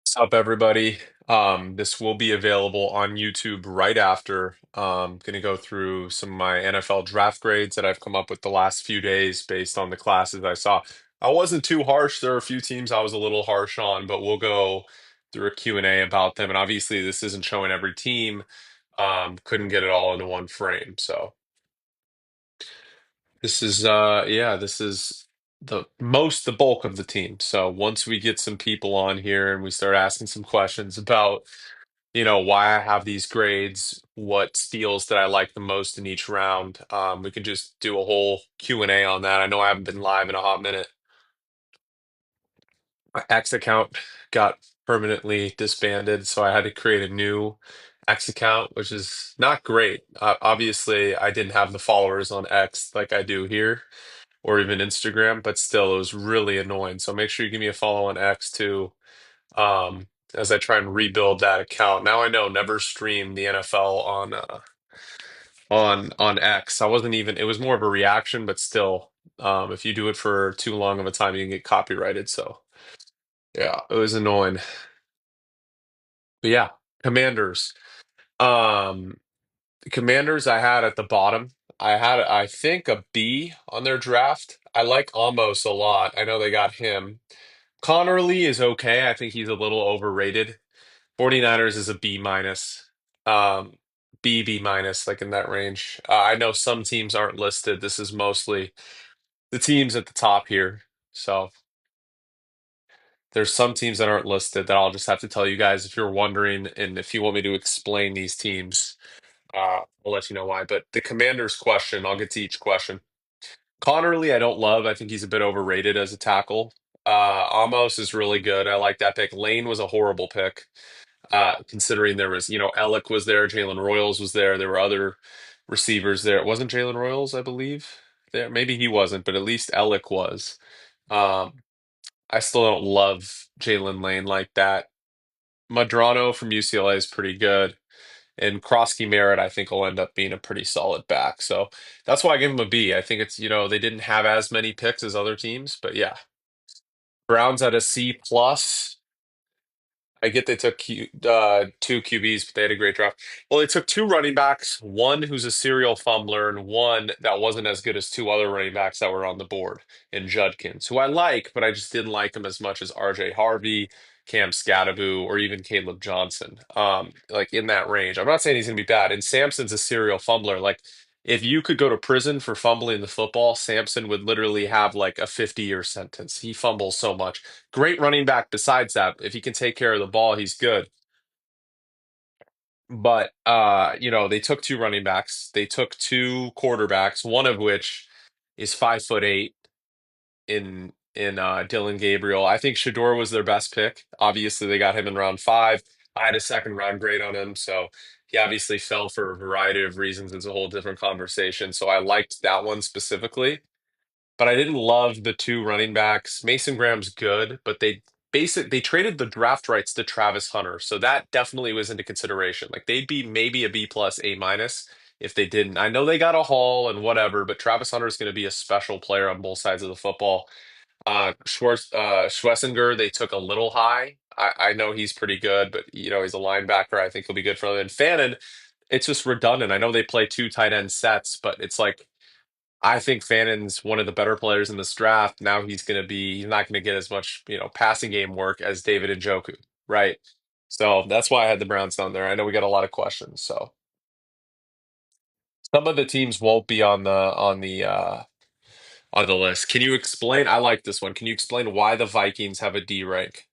What's up, everybody? This will be available on YouTube right after. Gonna go through some of my NFL draft grades that I've come up with the last few days based on the classes I saw. I wasn't too harsh. There are a few teams I was a little harsh on, but we'll go through a Q&A about them. And obviously, this isn't showing every team. Couldn't get it all into one frame. So this is the bulk of the team. So once we get some people on here and we start asking some questions about why I have these grades, what steals that I like the most in each round. We can just do a whole Q&A on that. I know I haven't been live in a hot minute. My X account got permanently disbanded, so I had to create a new X account, which is not great. Obviously, I didn't have the followers on X like I do here or even Instagram, but still, it was really annoying. So make sure you give me a follow on X too, as I try and rebuild that account. Now I know never stream the NFL on X. I wasn't even, it was more of a reaction, but still, if you do it for too long of a time, you can get copyrighted. So yeah, it was annoying. But yeah, Commanders. Um, Commanders I had at the bottom. I had I think a B on their draft. I like Amos a lot. I know they got him. Connerly is okay. I think he's a little overrated. 49ers is a B minus. Um, B minus, like in that range. I know some teams aren't listed. This is mostly the teams at the top here. So there's some teams that aren't listed that I'll just have to tell you guys if you're wondering and if you want me to explain these teams, I'll let you know why. But the Commanders question, I'll get to each question. Connerly, I don't love. I think he's a bit overrated as a tackle. Amos is really good. I like that pick. Lane was a horrible pick. Considering there was, Ellick was there, Jalen Royals was there, there were other receivers there. It wasn't Jalen Royals, I believe. There, maybe he wasn't, but at least Ellick was. Um, I still don't love Jalen Lane like that. Madrano from UCLA is pretty good, and Krosky Merritt, I think, will end up being a pretty solid back. So that's why I give him a B. I think it's, they didn't have as many picks as other teams, but yeah. Browns at a C plus. I get they took two QBs, but they had a great draft. Well, they took two running backs, one who's a serial fumbler, and one that wasn't as good as two other running backs that were on the board in Judkins, who I like, but I just didn't like him as much as RJ Harvey, Cam Scatterbo, or even Caleb Johnson. Like in that range. I'm not saying he's gonna be bad. And Samson's a serial fumbler. Like if you could go to prison for fumbling the football, Samson would literally have like a 50-year sentence. He fumbles so much. Great running back besides that. If he can take care of the ball, he's good. But they took two running backs. They took two quarterbacks, one of which is 5'8" in Dylan Gabriel. I think Shador was their best pick. Obviously, they got him in round five. I had a second round grade on him, so he obviously fell for a variety of reasons. It's a whole different conversation. So I liked that one specifically. But I didn't love the two running backs. Mason Graham's good, but they traded the draft rights to Travis Hunter, so that definitely was into consideration. Like they'd be maybe a B plus, A minus if they didn't. I know they got a haul and whatever, but Travis Hunter is going to be a special player on both sides of the football. Schwessinger, they took a little high. I know he's pretty good, but he's a linebacker. I think he'll be good for them. And Fannin, it's just redundant. I know they play two tight end sets, but it's like I think Fannon's one of the better players in this draft. Now he's not gonna get as much, passing game work as David Njoku, right? So that's why I had the Browns down there. I know we got a lot of questions. So some of the teams won't be on the list. Can you explain? I like this one. Can you explain why the Vikings have a D rank?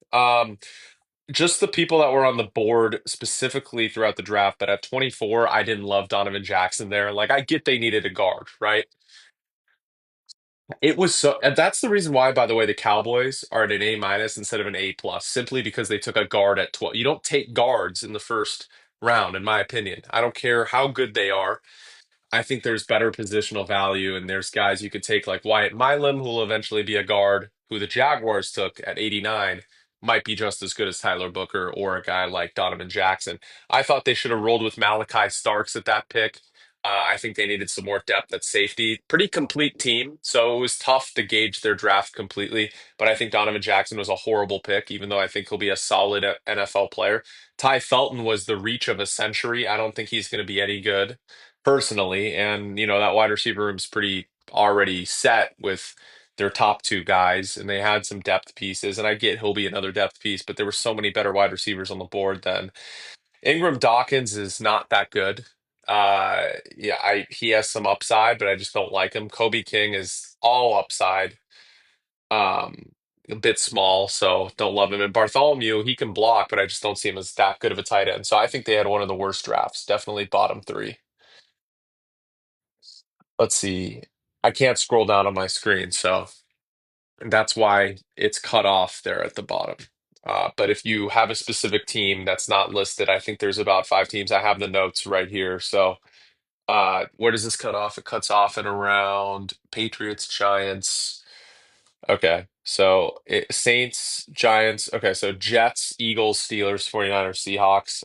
Just the people that were on the board specifically throughout the draft, but at 24, I didn't love Donovan Jackson there. Like I get they needed a guard, right? It was so, and that's the reason why, by the way, the Cowboys are at an A minus instead of an A plus, simply because they took a guard at 12. You don't take guards in the first round, in my opinion. I don't care how good they are. I think there's better positional value, and there's guys you could take like Wyatt Milam, who will eventually be a guard, who the Jaguars took at 89, might be just as good as Tyler Booker or a guy like Donovan Jackson. I thought they should have rolled with Malachi Starks at that pick. I think they needed some more depth at safety. Pretty complete team, so it was tough to gauge their draft completely. But I think Donovan Jackson was a horrible pick, even though I think he'll be a solid NFL player. Ty Felton was the reach of a century. I don't think he's going to be any good personally. And, that wide receiver room's pretty already set with their top two guys, and they had some depth pieces. And I get he'll be another depth piece, but there were so many better wide receivers on the board than Ingram. Dawkins is not that good. Yeah, he has some upside, but I just don't like him. Kobe King is all upside. Um, a bit small, so don't love him. And Bartholomew, he can block, but I just don't see him as that good of a tight end. So I think they had one of the worst drafts. Definitely bottom three. Let's see. I can't scroll down on my screen, so that's why it's cut off there at the bottom. But if you have a specific team that's not listed, I think there's about five teams. I have the notes right here. So where does this cut off? It cuts off at around Patriots, Giants. Okay. So Saints, Giants. Okay. So Jets, Eagles, Steelers, 49ers, Seahawks.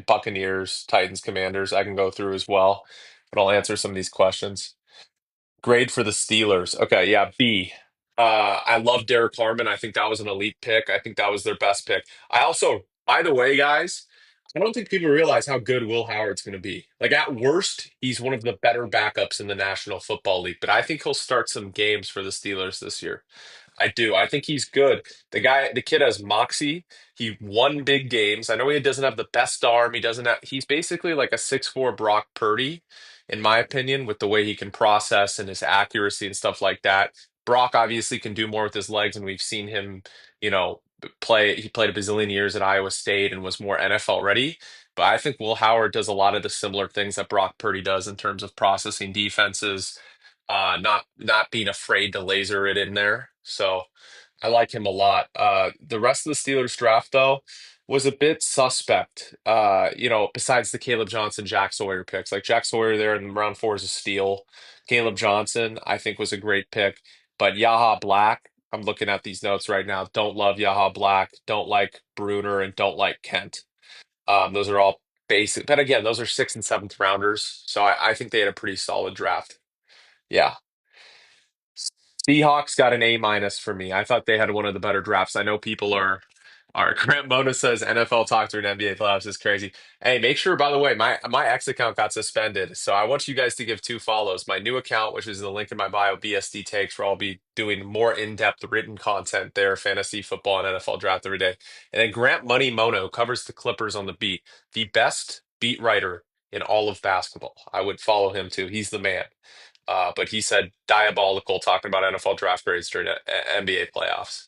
Buccaneers, Titans, Commanders. I can go through as well, but I'll answer some of these questions. Grade for the Steelers. Okay, yeah, B. I love Derek Harmon. I think that was an elite pick. I think that was their best pick. I also, by the way, guys, I don't think people realize how good Will Howard's going to be. Like at worst, he's one of the better backups in the National Football League, but I think he'll start some games for the Steelers this year. I do. I think he's good. The kid has moxie. He won big games. I know he doesn't have the best arm. He's basically like a 6'4" Brock Purdy, in my opinion, with the way he can process and his accuracy and stuff like that. Brock obviously can do more with his legs, and we've seen him, play. He played a bazillion years at Iowa State and was more NFL ready. But I think Will Howard does a lot of the similar things that Brock Purdy does in terms of processing defenses, not being afraid to laser it in there. So I like him a lot. The rest of the Steelers draft though was a bit suspect. Besides the Caleb Johnson, Jack Sawyer picks, like Jack Sawyer there in round four is a steal. Caleb Johnson, I think, was a great pick. But Yaha Black, I'm looking at these notes right now. Don't love Yaha Black. Don't like Bruner and don't like Kent. Those are all basic, but again, those are sixth and seventh rounders. So I think they had a pretty solid draft. Yeah. Seahawks got an A minus for me. I thought they had one of the better drafts. I know people are Grant Mona says NFL talk during NBA playoffs is crazy. Hey, make sure, by the way, my X account got suspended. So I want you guys to give two follows. My new account, which is the link in my bio, BSD takes, where I'll be doing more in-depth written content there, fantasy football and NFL draft every day. And then Grant Money Mono who covers the Clippers on the beat, the best beat writer in all of basketball. I would follow him too. He's the man. But he said diabolical talking about NFL draft grades during NBA playoffs.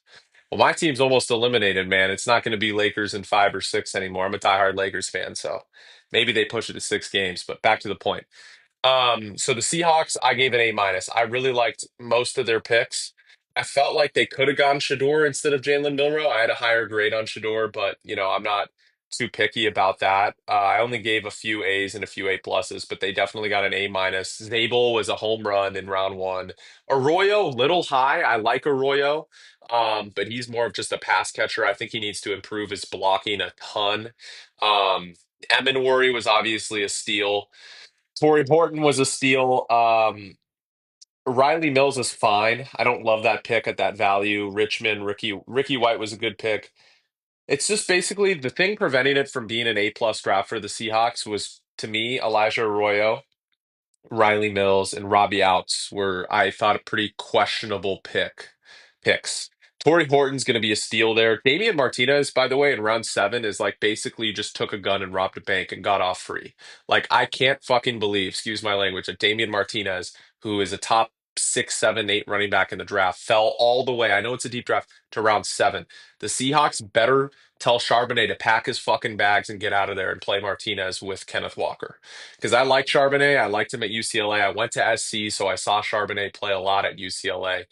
Well, my team's almost eliminated, man. It's not going to be Lakers in five or six anymore. I'm a diehard Lakers fan, so maybe they push it to 6 games. But back to the point. So the Seahawks, I gave an A minus. I really liked most of their picks. I felt like they could have gone Shador instead of Jalen Milrow. I had a higher grade on Shador, but I'm not too picky about that. I only gave a few A's and a few A pluses, but they definitely got an A minus. Zabel was a home run in round one. Arroyo, little high. I like Arroyo, but he's more of just a pass catcher. I think he needs to improve his blocking a ton. Eminwari was obviously a steal. Torrey Horton was a steal. Riley Mills is fine. I don't love that pick at that value. Richmond, Ricky White was a good pick. It's just basically the thing preventing it from being an A plus draft for the Seahawks was, to me, Elijah Arroyo, Riley Mills, and Robbie Outs were, I thought, a pretty questionable picks. Torrey Horton's going to be a steal there. Damian Martinez, by the way, in round seven is like basically just took a gun and robbed a bank and got off free. Like I can't fucking believe, excuse my language, that Damian Martinez, who is a top six, seven, eight running back in the draft, fell all the way. I know it's a deep draft to round seven. The Seahawks better tell Charbonnet to pack his fucking bags and get out of there and play Martinez with Kenneth Walker. Because I like Charbonnet. I liked him at UCLA. I went to SC, so I saw Charbonnet play a lot at UCLA,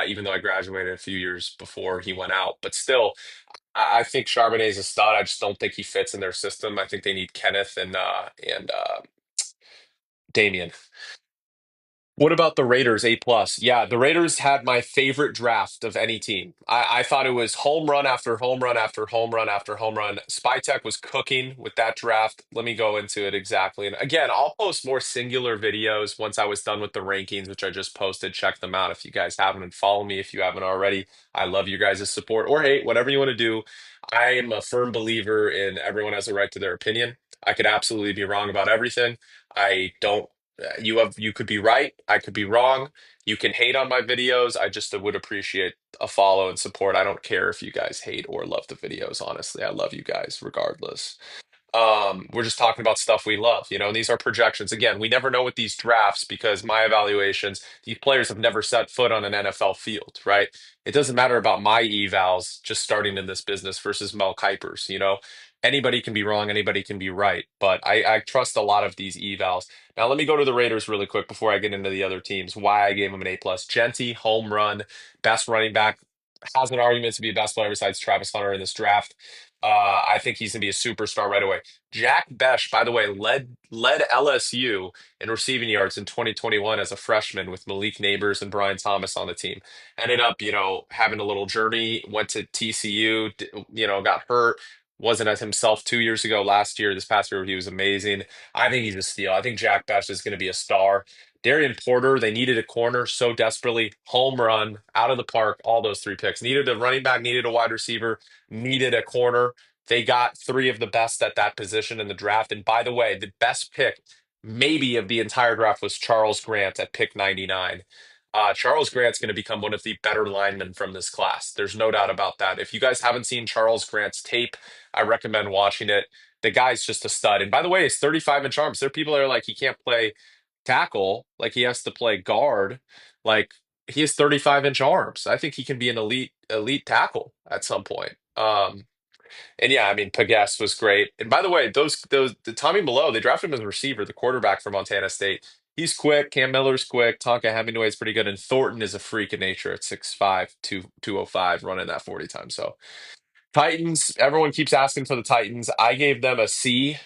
even though I graduated a few years before he went out. But still, I think Charbonnet is a stud. I just don't think he fits in their system. I think they need Kenneth and Damian. What about the Raiders A plus? Yeah, the Raiders had my favorite draft of any team. I thought it was home run after home run after home run after home run. Spytech was cooking with that draft. Let me go into it exactly. And again, I'll post more singular videos once I was done with the rankings, which I just posted. Check them out if you guys haven't, and follow me if you haven't already. I love you guys' support or hate, whatever you want to do. I am a firm believer in everyone has a right to their opinion. I could absolutely be wrong about everything. I don't you could be right, I could be wrong. You can hate on my videos. I just would appreciate a follow and support. I don't care if you guys hate or love the videos, honestly. I love you guys regardless. We're just talking about stuff we love, and these are projections. Again, we never know with these drafts because my evaluations, these players have never set foot on an NFL field, right? It doesn't matter about my evals just starting in this business versus Mel Kiper's. Anybody can be wrong, anybody can be right, but I trust a lot of these evals. Now, let me go to the Raiders really quick before I get into the other teams. Why I gave them an A plus. Genty, home run, best running back, has an argument to be best player besides Travis Hunter in this draft. I think he's gonna be a superstar right away. Jack Besh, by the way, led LSU in receiving yards in 2021 as a freshman with Malik Neighbors and Brian Thomas on the team. Ended up, having a little journey. Went to TCU, got hurt. Wasn't as himself 2 years ago. Last year, this past year, he was amazing. I think he's a steal. I think Jack Besh is going to be a star. Darian Porter, they needed a corner so desperately. Home run, out of the park, all those three picks. Needed a running back, needed a wide receiver, needed a corner. They got three of the best at that position in the draft. And by the way, the best pick, maybe of the entire draft, was Charles Grant at pick 99. Charles Grant's going to become one of the better linemen from this class. There's no doubt about that. If you guys haven't seen Charles Grant's tape, I recommend watching it. The guy's just a stud. And by the way, he's 35-inch arms. There are people that are like, he can't play tackle, like he has to play guard. Like he has 35-inch arms. I think he can be an elite tackle at some point. And yeah, I mean, Pagas was great. And by the way, those the Tommy Mello, they drafted him as a receiver, the quarterback for Montana State. He's quick. Cam Miller's quick. Tonka Hemingway's pretty good. And Thornton is a freak of nature at 6'5", 205, running that 40 times. So Titans, everyone keeps asking for the Titans. I gave them a C.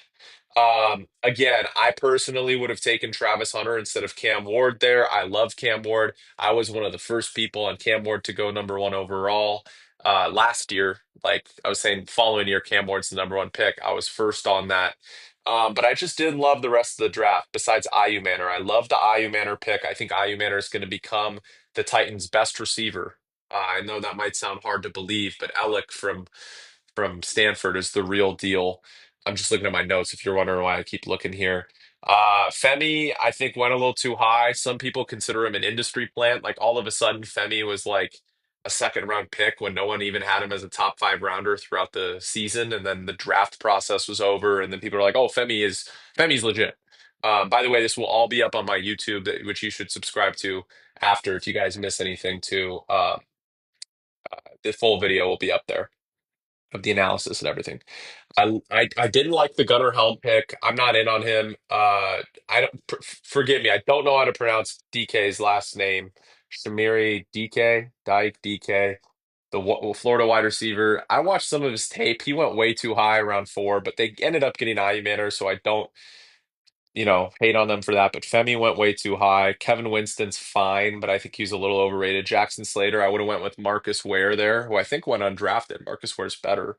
Again, I personally would have taken Travis Hunter instead of Cam Ward there. I love Cam Ward. I was one of the first people on Cam Ward to go number one overall. Last year, like I was saying, following year, Cam Ward's the number one pick. I was first on that. But I just didn't love the rest of the draft besides Ayu Manor. I love the Ayu Manor pick. I think Ayu Manor is going to become the Titans' best receiver. I know that might sound hard to believe, but Alec from Stanford is the real deal. I'm just looking at my notes if you're wondering why I keep looking here. Femi, I think, went a little too high. Some people consider him an industry plant. Like all of a sudden, Femi was like a second round pick when no one even had him as a top five rounder throughout the season. And then the draft process was over. And then people are like, oh, Femi's legit. By the way, this will all be up on my YouTube, which you should subscribe to after if you guys miss anything too. The full video will be up there of the analysis and everything. I didn't like the Gunnar Helm pick. I'm not in on him. I don't forgive me. I don't know how to pronounce DK's last name. Shamiri DK, Dyke DK, the Florida wide receiver. I watched some of his tape. He went way too high around four, but they ended up getting IU Manor, so I don't, hate on them for that. But Femi went way too high. Kevin Winston's fine, but I think he's a little overrated. Jackson Slater, I would have went with Marcus Ware there, who I think went undrafted. Marcus Ware's better.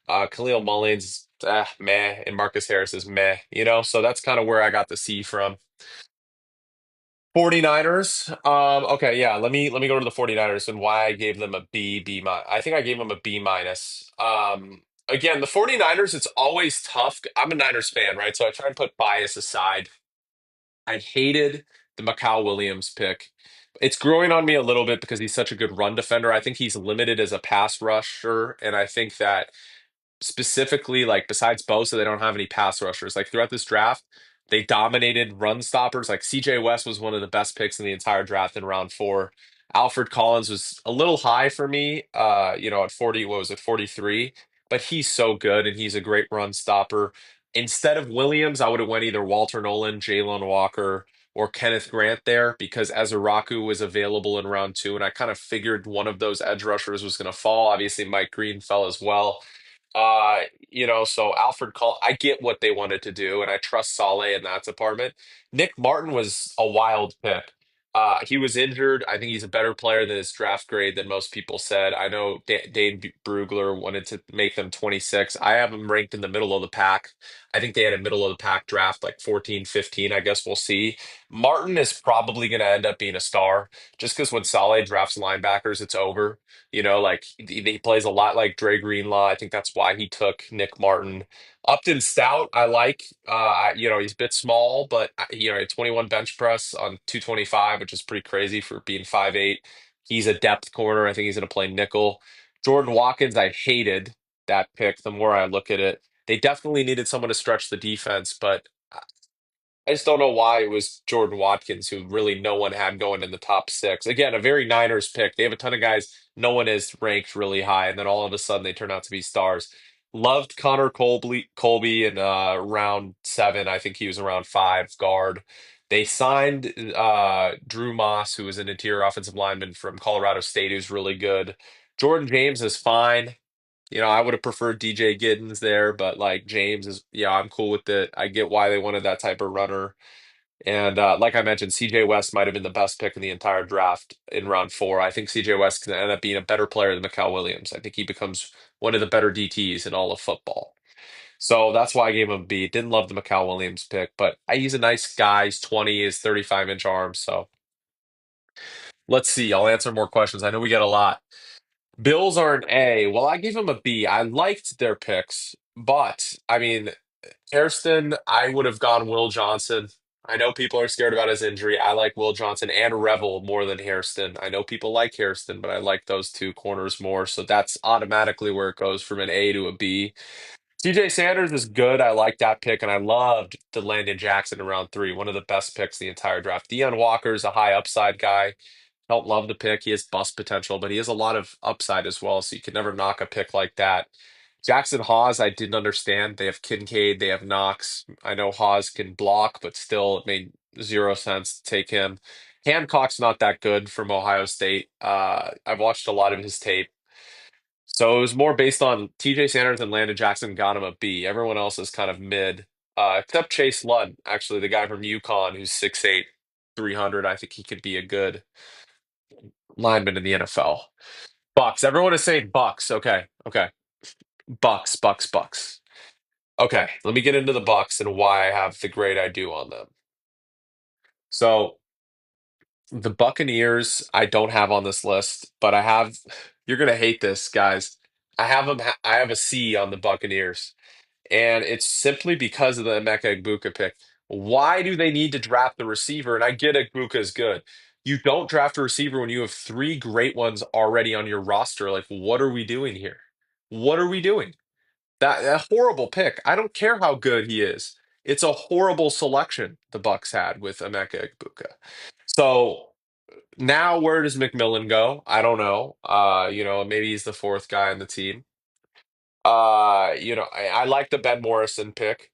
Khalil Mullins, meh, and Marcus Harris is meh, so that's kind of where I got the C from. 49ers. Okay, yeah, let me go to the 49ers and why I gave them a B minus. I think I gave them a B minus. Again, the 49ers, it's always tough. I'm a Niners fan, right? So I try and put bias aside. I hated the Macau Williams pick. It's growing on me a little bit because he's such a good run defender. I think he's limited as a pass rusher, and I think that specifically, like besides Bosa, they don't have any pass rushers. Like throughout this draft, they dominated run stoppers. Like CJ West was one of the best picks in the entire draft in round four. Alfred Collins was a little high for me, at 40, what was it, 43? But he's so good and he's a great run stopper. Instead of Williams, I would have went either Walter Nolan, Jalen Walker, or Kenneth Grant there because Ezeraku was available in round two, and I kind of figured one of those edge rushers was going to fall. Obviously, Mike Green fell as well. So Alfred Call, I get what they wanted to do, and I trust Saleh in that department. Nick Martin was a wild pick. He was injured. I think he's a better player than his draft grade than most people said. I know Dane Brugler wanted to make them 26. I have him ranked in the middle of the pack. I think they had a middle of the pack draft, like 14, 15. I guess we'll see. Martin is probably going to end up being a star just because when Saleh drafts linebackers, it's over. Like he plays a lot like Dre Greenlaw. I think that's why he took Nick Martin. Upton Stout, I like. He's a bit small, but a 21 bench press on 225, which is pretty crazy for being 5'8". He's a depth corner. I think he's going to play nickel. Jordan Watkins, I hated that pick. The more I look at it, they definitely needed someone to stretch the defense, but I just don't know why it was Jordan Watkins, who really no one had going in the top six. Again, a very Niners pick. They have a ton of guys no one is ranked really high, and then all of a sudden they turn out to be stars. Loved Connor Colby in round seven. I think he was around five guard. They signed Drew Moss, who was an interior offensive lineman from Colorado State, who's really good. Jordan James is fine. I would have preferred DJ Giddens there, but like James is, yeah, I'm cool with it. I get why they wanted that type of runner. And like I mentioned, CJ West might have been the best pick in the entire draft in round four. I think CJ West can end up being a better player than Mikal Williams. I think he becomes one of the better DTs in all of football. So that's why I gave him a B. Didn't love the Mikal Williams pick, but he's a nice guy. He's 20, he's 35-inch arms. So let's see. I'll answer more questions. I know we get a lot. Bills are an A. Well, I gave them a B. I liked their picks, but I mean, Hairston, I would have gone Will Johnson. I know people are scared about his injury. I like Will Johnson and Revel more than Hairston. I know people like Hairston, but I like those two corners more. So that's automatically where it goes from an A to a B. CJ Sanders is good. I like that pick, and I loved the Landon Jackson in round three. One of the best picks the entire draft. Deion Walker's a high upside guy. Don't love the pick. He has bust potential, but he has a lot of upside as well, so you can never knock a pick like that. Jackson Hawes, I didn't understand. They have Kincaid, they have Knox. I know Hawes can block, but still, it made zero sense to take him. Hancock's not that good from Ohio State. I've watched a lot of his tape. So it was more based on TJ Sanders and Landon Jackson got him a B. Everyone else is kind of mid, except Chase Ludd, actually, the guy from UConn who's 6'8", 300. I think he could be a good lineman in the NFL. Bucks. Everyone is saying Bucks. Okay. Okay. Bucks, Bucks, Bucks. Okay. Let me get into the Bucks and why I have the grade I do on them. So the Buccaneers, I don't have on this list, but I have, you're going to hate this, guys. I have a C on the Buccaneers. And it's simply because of the Emeka Egbuka pick. Why do they need to draft the receiver? And I get Egbuka is good. You don't draft a receiver when you have three great ones already on your roster. Like, what are we doing here? What are we doing? That horrible pick. I don't care how good he is. It's a horrible selection the Bucks had with Emeka Egbuka. So now where does McMillan go? I don't know. Maybe he's the fourth guy on the team. I like the Ben Morrison pick.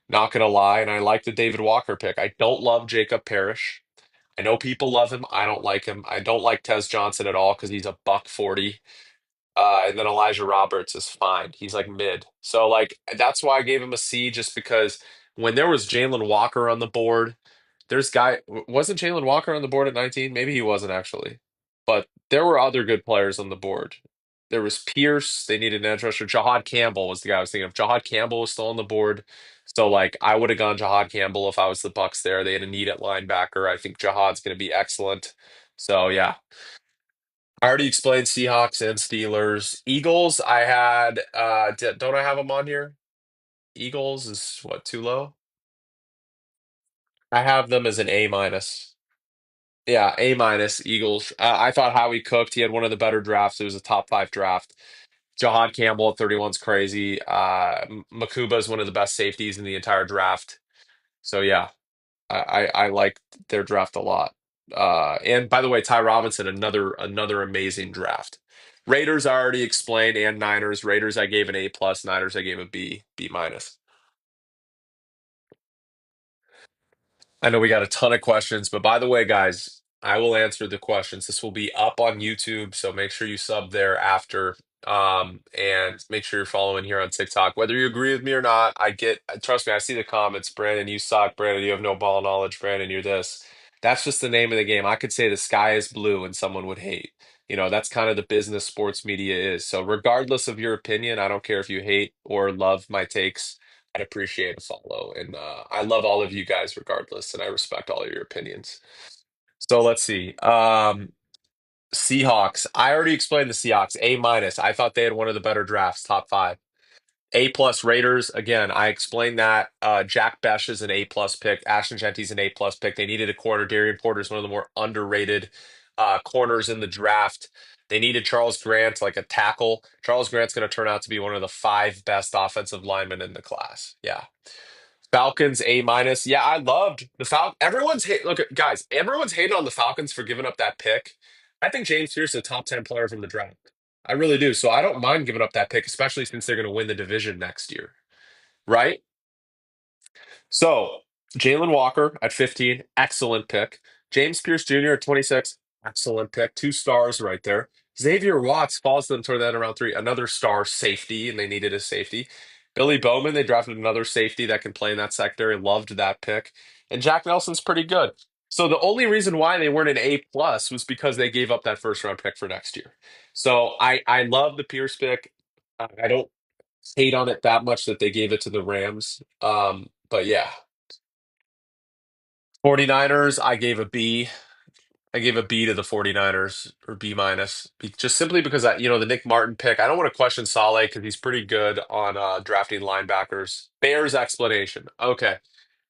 Not gonna lie, and I like the David Walker pick. I don't love Jacob Parrish. I know people love him. I don't like him. I don't like Tez Johnson at all because he's a buck 40. And then Elijah Roberts is fine. He's like mid. So like that's why I gave him a C just because when there was Jalen Walker on the board, wasn't Jalen Walker on the board at 19? Maybe he wasn't actually. But there were other good players on the board. There was Pierce. They needed an edge rusher. Jahad Campbell was the guy I was thinking of. Jahad Campbell was still on the board. So like I would have gone Jahad Campbell if I was the Bucks there. They had a need at linebacker. I think Jahad's gonna be excellent. So yeah. I already explained Seahawks and Steelers. Eagles, I had don't I have them on here? Eagles is what, too low? I have them as an A minus. Yeah, A minus Eagles. I thought Howie cooked. He had one of the better drafts. It was a top five draft. Jahad Campbell at 31 is crazy. Makuba is one of the best safeties in the entire draft. So yeah, I like their draft a lot. And by the way, Ty Robinson, another amazing draft. Raiders I already explained, and Niners. Raiders I gave an A plus. Niners I gave a B minus. I know we got a ton of questions, but by the way, guys, I will answer the questions. This will be up on YouTube, so make sure you sub there after. And make sure you're following here on TikTok. Whether you agree with me or not, trust me, I see the comments. Brandon, you suck. Brandon, you have no ball knowledge. Brandon, you're this. That's just the name of the game. I could say the sky is blue and someone would hate. That's kind of the business sports media is. So regardless of your opinion, I don't care if you hate or love my takes. I'd appreciate a follow. And I love all of you guys regardless, and I respect all of your opinions. So let's see. Seahawks. I already explained the Seahawks. A minus. I thought they had one of the better drafts, top five. A plus Raiders. Again, I explained that. Jack Besh is an A plus pick. Ashton Genty's an A plus pick. They needed a corner. Darian Porter is one of the more underrated corners in the draft. They needed Charles Grant, like a tackle. Charles Grant's going to turn out to be one of the five best offensive linemen in the class. Yeah. Falcons A minus. Yeah, I loved the Falcons. Look, guys, everyone's hating on the Falcons for giving up that pick. I think James Pierce is a top 10 player from the draft. I really do. So I don't mind giving up that pick, especially since they're going to win the division next year, right? So Jalen Walker at 15, excellent pick. James Pierce Jr. at 26, excellent pick. Two stars right there. Xavier Watts falls to them toward that in round three, another star safety, and they needed a safety. Billy Bowman, they drafted another safety that can play in that secondary. Loved that pick. And Jack Nelson's pretty good. So the only reason why they weren't an A plus was because they gave up that first round pick for next year. So I love the Pierce pick. I don't hate on it that much that they gave it to the Rams. But yeah, 49ers, I gave a B. I gave a B to the 49ers or B minus, just simply because the Nick Martin pick. I don't want to question Saleh because he's pretty good on drafting linebackers. Bears explanation. Okay.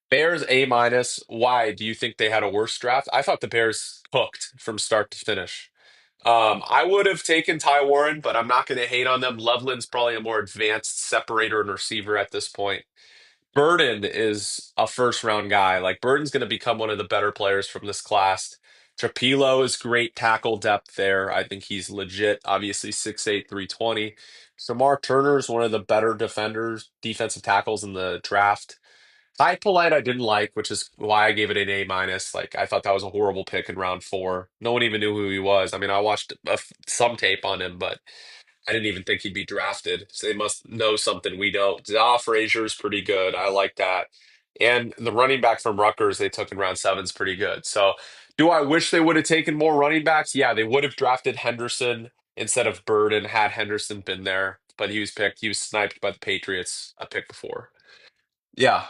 Bears A minus. Why do you think they had a worse draft? I thought the Bears cooked from start to finish. I would have taken Ty Warren, but I'm not going to hate on them. Loveland's probably a more advanced separator and receiver at this point. Burden is a first round guy. Like Burden's going to become one of the better players from this class. Trapilo is great tackle depth there. I think he's legit. Obviously 6'8", 320. Samar Turner is one of the better defensive tackles in the draft. Ty Polite I didn't like, which is why I gave it an A minus. Like I thought that was a horrible pick in round four. No one even knew who he was. I mean, I watched some tape on him, but I didn't even think he'd be drafted. So they must know something we don't. Zaw Frazier's pretty good. I like that. And the running back from Rutgers they took in round seven is pretty good. So do I wish they would have taken more running backs? Yeah, they would have drafted Henderson instead of Burden had Henderson been there. But he was sniped by the Patriots a pick before. Yeah.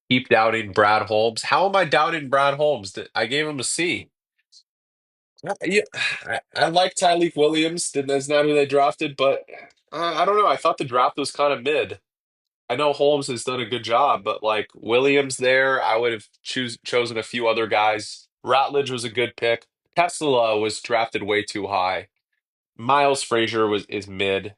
Keep doubting Brad Holmes. How am I doubting Brad Holmes? I gave him a C. Yeah, I like Tyleek Williams. That's not who they drafted, but I don't know. I thought the draft was kind of mid. I know Holmes has done a good job, but like Williams there, I would have chosen a few other guys. Ratledge was a good pick. Tesla was drafted way too high. Miles Frazier is mid.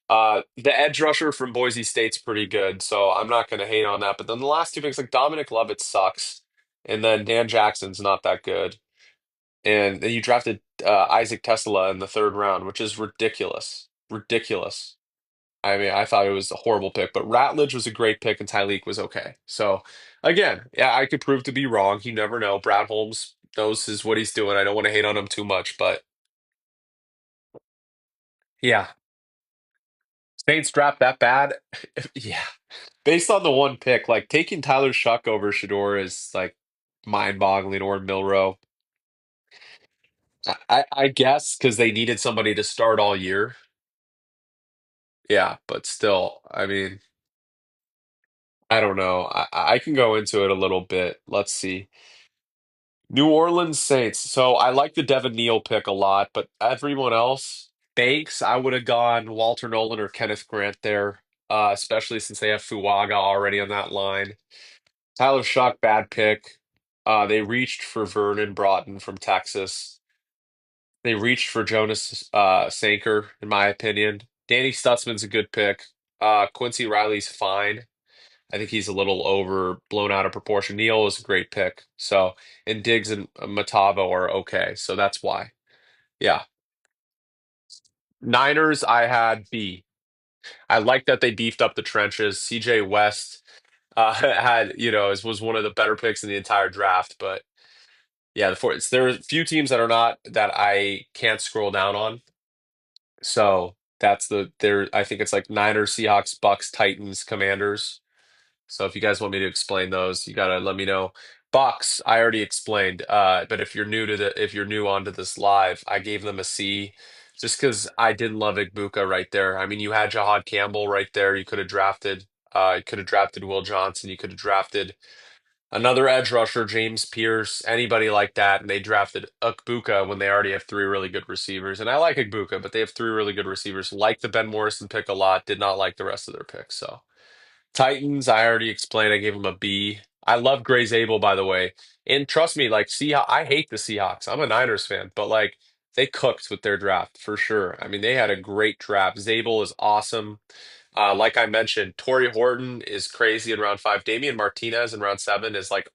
The edge rusher from Boise State's pretty good, so I'm not going to hate on that. But then the last two picks, like Dominic Lovett sucks, and then Dan Jackson's not that good. And then you drafted Isaac Tesla in the third round, which is ridiculous. Ridiculous. I mean, I thought it was a horrible pick, but Ratledge was a great pick and Tyleek was okay. So again, yeah, I could prove to be wrong. You never know. Brad Holmes knows what he's doing. I don't want to hate on him too much, but yeah, Saints draft that bad. Yeah, based on the one pick, like taking Tyler Shuck over Shador is like mind-boggling, or Milrow. I guess because they needed somebody to start all year. Yeah, but still, I mean, I don't know. I can go into it a little bit. Let's see. New Orleans Saints. So I like the Devin Neal pick a lot, but everyone else, Banks, I would have gone Walter Nolan or Kenneth Grant there, especially since they have Fuaga already on that line. Tyler Shock, bad pick. They reached for Vernon Broughton from Texas. They reached for Jonas Sanker, in my opinion. Danny Stutzman's a good pick. Quincy Riley's fine. I think he's a little over blown out of proportion. Neal is a great pick. So, and Diggs and Matavo are okay. So that's why. Yeah. Niners, I had B. I like that they beefed up the trenches. CJ West was one of the better picks in the entire draft. But yeah, there are a few teams that are not that I can't scroll down on. So that's I think it's like Niners, Seahawks, Bucks, Titans, Commanders. So if you guys want me to explain those, you gotta let me know. Bucks, I already explained. But if you're new onto this live, I gave them a C just because I didn't love Igbuka right there. I mean, you had Jahad Campbell right there. You could have drafted Will Johnson. You could have drafted another edge rusher, James Pierce, anybody like that, and they drafted Ukbuka when they already have three really good receivers. And I like Ukbuka, but they have three really good receivers. Like the Ben Morrison pick a lot. Did not like the rest of their picks. So. Titans, I already explained. I gave them a B. I love Gray Zabel, by the way. And trust me, like Seahawks, I hate the Seahawks. I'm a Niners fan, but like they cooked with their draft for sure. I mean, they had a great draft. Zabel is awesome. Like I mentioned, Torrey Horton is crazy in round five. Damian Martinez in round seven is like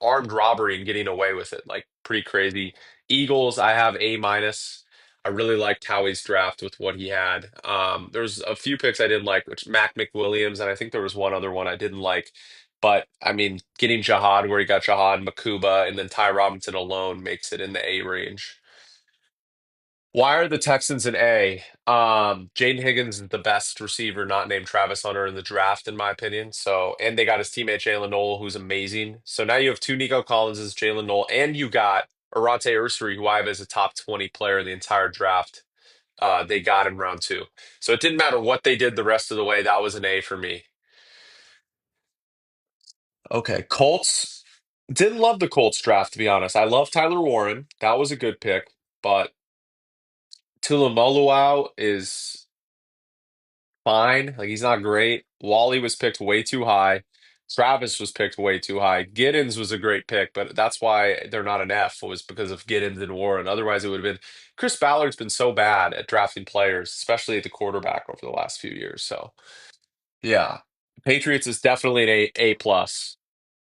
armed robbery and getting away with it, like pretty crazy. Eagles, I have A minus. I really liked Howie's draft with what he had. There's a few picks I didn't like, which Mac McWilliams, and I think there was one other one I didn't like. But I mean, getting Jahad where he got Jahad, Makuba, and then Ty Robinson alone makes it in the A range. Why are the Texans an A? Jaden Higgins is the best receiver not named Travis Hunter in the draft, in my opinion. So, and they got his teammate Jalen Noel, who's amazing. So now you have two Nico Collinses, Jalen Noel, and you got Arante Ursary, who I have as a top 20 player in the entire draft. They got in round two. So it didn't matter what they did the rest of the way. That was an A for me. Okay, Colts. Didn't love the Colts draft, to be honest. I love Tyler Warren. That was a good pick, but Tulamoluau is fine. Like he's not great. Wally was picked way too high. Travis was picked way too high. Giddens was a great pick, but that's why they're not an F, was because of Giddens and Warren. Otherwise, it would have been Chris Ballard's been so bad at drafting players, especially at the quarterback over the last few years. So yeah. Patriots is definitely an A plus.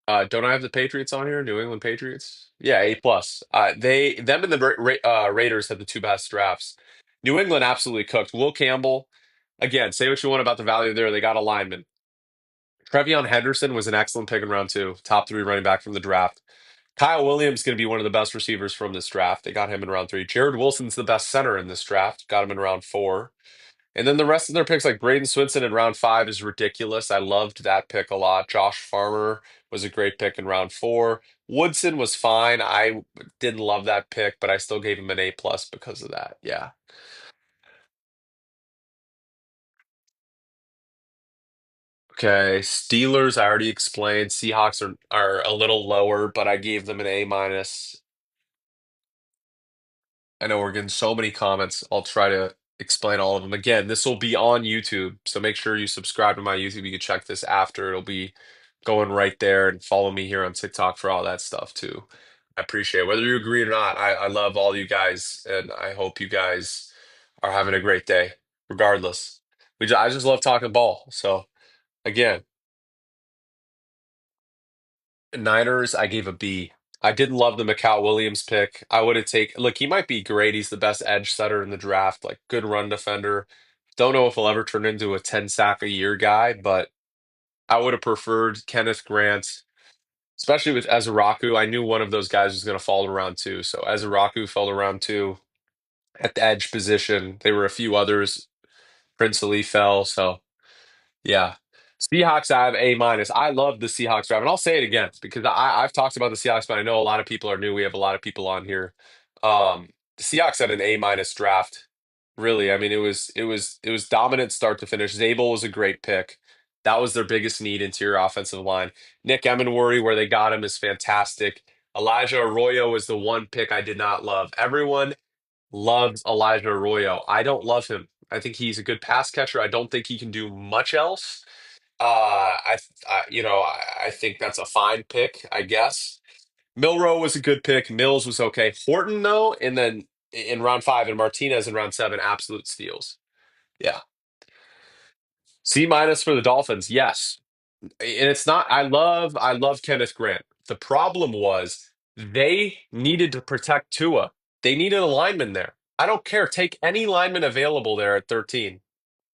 Don't I have the Patriots on here? New England Patriots? Yeah, A plus. Them and the Raiders had the two best drafts. New England absolutely cooked. Will Campbell, again, say what you want about the value there. They got a lineman. Trevion Henderson was an excellent pick in round two, top three running back from the draft. Kyle Williams is going to be one of the best receivers from this draft. They got him in round three. Jared Wilson's the best center in this draft. Got him in round four. And then the rest of their picks, like Braden Swinson in round five, is ridiculous. I loved that pick a lot. Josh Farmer was a great pick in round four. Woodson was fine. I didn't love that pick, but I still gave him an A plus because of that. Yeah. Okay. Steelers, I already explained. Seahawks are a little lower, but I gave them an A minus. I know we're getting so many comments. I'll try to explain all of them. Again, this will be on YouTube, so make sure you subscribe to my YouTube. You can check this after. It'll be going right there and follow me here on TikTok for all that stuff too. I appreciate it. Whether you agree or not, I love all you guys, and I hope you guys are having a great day, regardless. I just love talking ball. So again, Niners, I gave a B. I didn't love the Macau Williams pick. I would have taken, look, he might be great. He's the best edge setter in the draft, like good run defender. Don't know if he'll ever turn into a 10 sack a year guy, but I would have preferred Kenneth Grant, especially with Ezraku. I knew one of those guys was going to fall to round two. So Ezraku fell to round two at the edge position. There were a few others. Princely fell. So yeah. Seahawks, I have A minus. I love the Seahawks draft, and I'll say it again because I've talked about the Seahawks, but I know a lot of people are new. We have a lot of people on here. The Seahawks had an A minus draft. Really, I mean, it was dominant start to finish. Zabel was a great pick. That was their biggest need, interior offensive line. Nick Emenworry, where they got him, is fantastic. Elijah Arroyo was the one pick I did not love. Everyone loves Elijah Arroyo. I don't love him. I think he's a good pass catcher. I don't think he can do much else. I think that's a fine pick, I guess. Milrow was a good pick. Mills was okay. Horton though, and then in round five, and Martinez in round seven, absolute steals. Yeah, C minus for the Dolphins. Yes, and it's not. I love Kenneth Grant. The problem was they needed to protect Tua. They needed a lineman there. I don't care. Take any lineman available there at 13.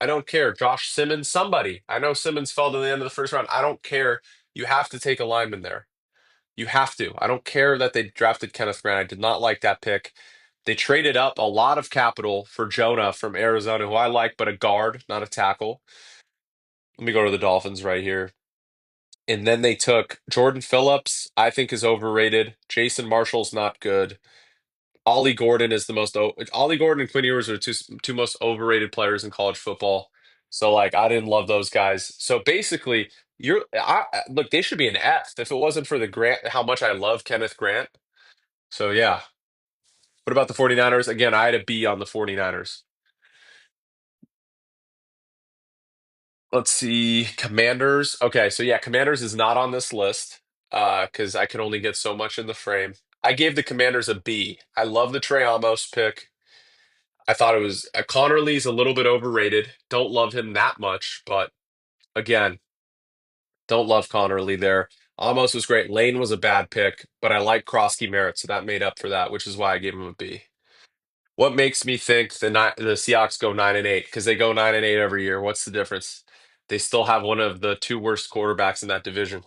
I don't care. Josh Simmons, somebody. I know Simmons fell to the end of the first round. I don't care. You have to take a lineman there. You have to. I don't care that they drafted Kenneth Grant. I did not like that pick. They traded up a lot of capital for Jonah from Arizona, who I like, but a guard, not a tackle. Let me go to the Dolphins right here. And then they took Jordan Phillips, I think is overrated. Jason Marshall's not good. Ollie Gordon is the most. Ollie Gordon and Quinn Ewers are two most overrated players in college football. So like, I didn't love those guys. So basically, look. They should be an F if it wasn't for the Grant. How much I love Kenneth Grant. So yeah. What about the 49ers? Again, I had a B on the 49ers. Let's see. Commanders. Okay, so yeah, Commanders is not on this list because I can only get so much in the frame. I gave the Commanders a B. I love the Trey Amos pick. I thought it was Connerly's a little bit overrated. Don't love him that much, but again, don't love Connerly there. Amos was great. Lane was a bad pick, but I like Krosky Merritt, so that made up for that, which is why I gave him a B. What makes me think the Seahawks go 9-8? Because they go 9-8 every year. What's the difference? They still have one of the two worst quarterbacks in that division.